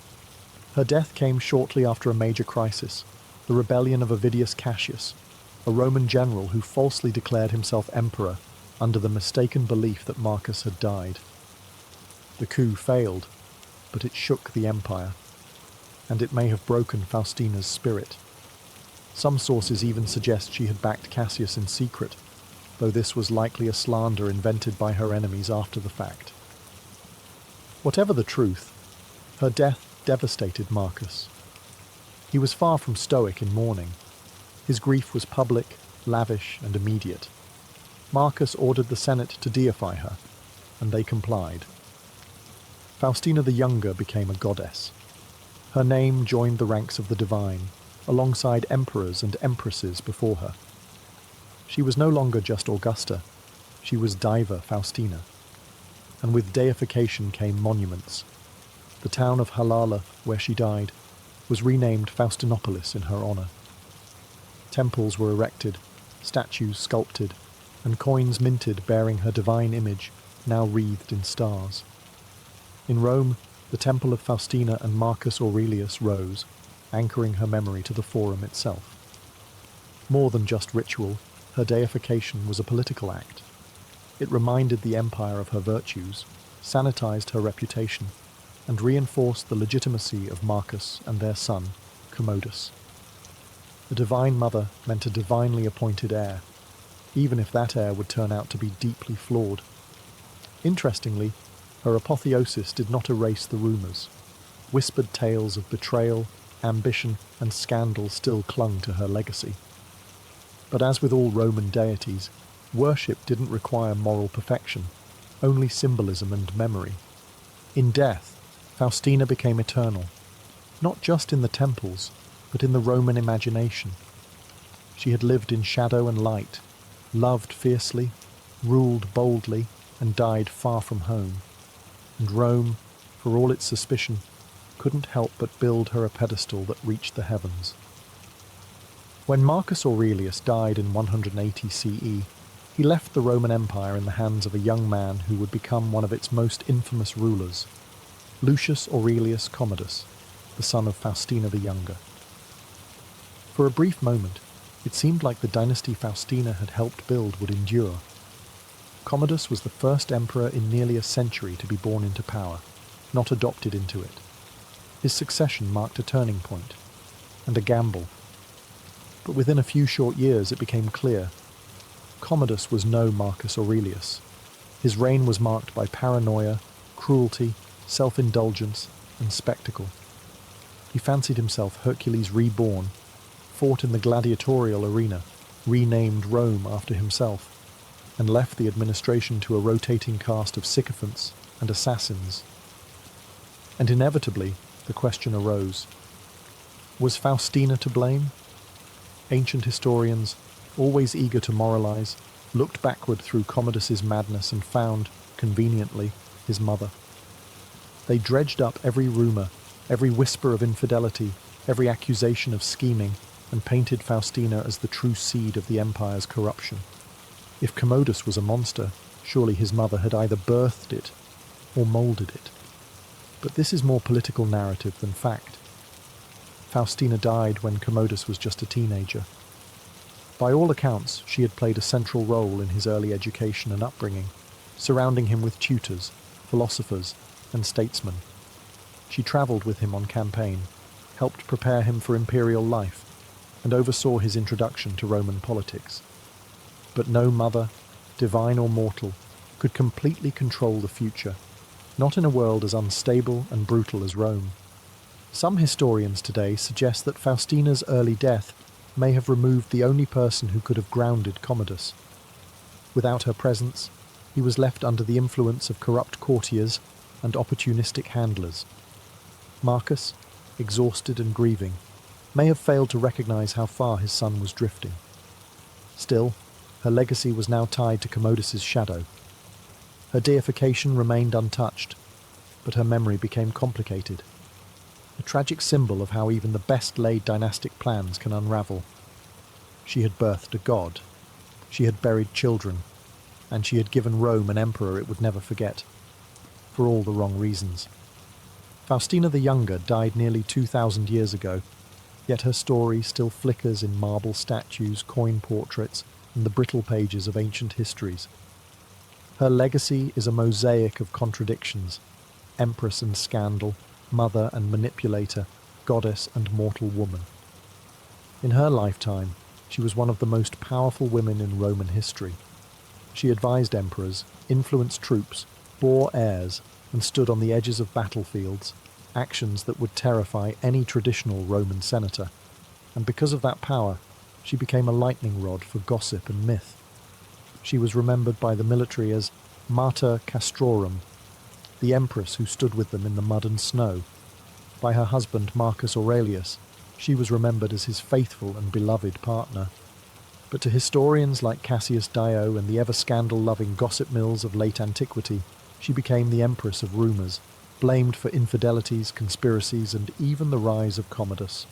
Her death came shortly after a major crisis, the rebellion of Avidius Cassius, a Roman general who falsely declared himself emperor under the mistaken belief that Marcus had died. The coup failed, but it shook the empire, and it may have broken Faustina's spirit. Some sources even suggest she had backed Cassius in secret, though this was likely a slander invented by her enemies after the fact. Whatever the truth, her death devastated Marcus. He was far from stoic in mourning. His grief was public, lavish, and immediate. Marcus ordered the Senate to deify her, and they complied. Faustina the Younger became a goddess. Her name joined the ranks of the divine, alongside emperors and empresses before her. She was no longer just Augusta, she was Diva Faustina. And with deification came monuments. The town of Halala, where she died, was renamed Faustinopolis in her honour. Temples were erected, statues sculpted, and coins minted bearing her divine image, now wreathed in stars. In Rome, the temple of Faustina and Marcus Aurelius rose, anchoring her memory to the forum itself. More than just ritual, her deification was a political act. It reminded the empire of her virtues, sanitized her reputation, and reinforced the legitimacy of Marcus and their son, Commodus. A divine mother meant a divinely appointed heir, even if that heir would turn out to be deeply flawed. Interestingly, her apotheosis did not erase the rumours. Whispered tales of betrayal, ambition, and scandal still clung to her legacy. But as with all Roman deities, worship didn't require moral perfection, only symbolism and memory. In death, Faustina became eternal, not just in the temples, but in the Roman imagination. She had lived in shadow and light, loved fiercely, ruled boldly, and died far from home. And Rome, for all its suspicion, couldn't help but build her a pedestal that reached the heavens. When Marcus Aurelius died in 180 CE, he left the Roman Empire in the hands of a young man who would become one of its most infamous rulers, Lucius Aurelius Commodus, the son of Faustina the Younger. For a brief moment, it seemed like the dynasty Faustina had helped build would endure. Commodus was the first emperor in nearly a century to be born into power, not adopted into it. His succession marked a turning point, and a gamble. But within a few short years it became clear. Commodus was no Marcus Aurelius. His reign was marked by paranoia, cruelty, self-indulgence, and spectacle. He fancied himself Hercules reborn, fought in the gladiatorial arena, renamed Rome after himself, and left the administration to a rotating cast of sycophants and assassins. And inevitably, the question arose: was Faustina to blame? Ancient historians, always eager to moralize, looked backward through Commodus's madness and found, conveniently, his mother. They dredged up every rumor, every whisper of infidelity, every accusation of scheming, and painted Faustina as the true seed of the empire's corruption. If Commodus was a monster, surely his mother had either birthed it or moulded it. But this is more political narrative than fact. Faustina died when Commodus was just a teenager. By all accounts, she had played a central role in his early education and upbringing, surrounding him with tutors, philosophers, and statesmen. She travelled with him on campaign, helped prepare him for imperial life, and oversaw his introduction to Roman politics. But no mother, divine or mortal, could completely control the future, not in a world as unstable and brutal as Rome. Some historians today suggest that Faustina's early death may have removed the only person who could have grounded Commodus. Without her presence, he was left under the influence of corrupt courtiers and opportunistic handlers. Marcus, exhausted and grieving, may have failed to recognize how far his son was drifting. Still, her legacy was now tied to Commodus's shadow. Her deification remained untouched, but her memory became complicated. A tragic symbol of how even the best-laid dynastic plans can unravel. She had birthed a god. She had buried children. And she had given Rome an emperor it would never forget. For all the wrong reasons. Faustina the Younger died nearly 2,000 years ago, yet her story still flickers in marble statues, coin portraits, and the brittle pages of ancient histories. Her legacy is a mosaic of contradictions: empress and scandal, mother and manipulator, goddess and mortal woman. In her lifetime, she was one of the most powerful women in Roman history. She advised emperors, influenced troops, bore heirs, and stood on the edges of battlefields, actions that would terrify any traditional Roman senator. And because of that power, she became a lightning rod for gossip and myth. She was remembered by the military as Mater Castrorum, the empress who stood with them in the mud and snow. By her husband Marcus Aurelius, she was remembered as his faithful and beloved partner. But to historians like Cassius Dio and the ever-scandal-loving gossip mills of late antiquity, she became the empress of rumours, blamed for infidelities, conspiracies, and even the rise of Commodus.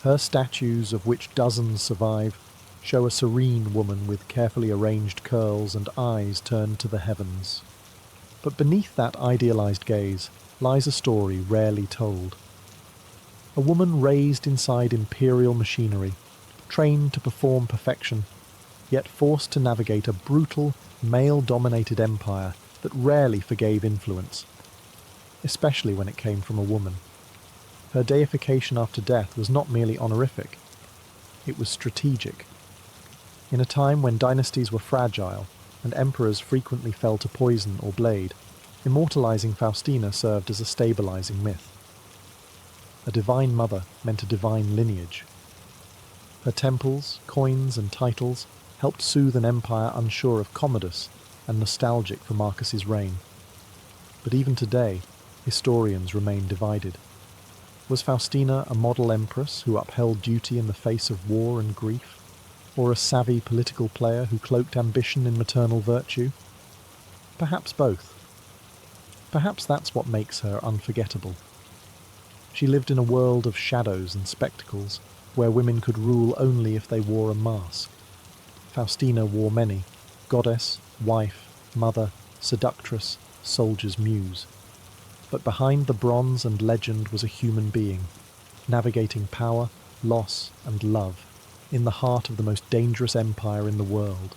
Her statues, of which dozens survive, show a serene woman with carefully arranged curls and eyes turned to the heavens. But beneath that idealized gaze lies a story rarely told. A woman raised inside imperial machinery, trained to perform perfection, yet forced to navigate a brutal, male-dominated empire that rarely forgave influence, especially when it came from a woman. Her deification after death was not merely honorific. it was strategic. In a time when dynasties were fragile and emperors frequently fell to poison or blade, immortalizing Faustina served as a stabilizing myth. A divine mother meant a divine lineage. Her temples, coins, and titles helped soothe an empire unsure of Commodus and nostalgic for Marcus's reign. But even today, historians remain divided. Was Faustina a model empress who upheld duty in the face of war and grief, or a savvy political player who cloaked ambition in maternal virtue? Perhaps both. Perhaps that's what makes her unforgettable. She lived in a world of shadows and spectacles, where women could rule only if they wore a mask. Faustina wore many: goddess, wife, mother, seductress, soldier's muse. But behind the bronze and legend was a human being, navigating power, loss, and love, in the heart of the most dangerous empire in the world.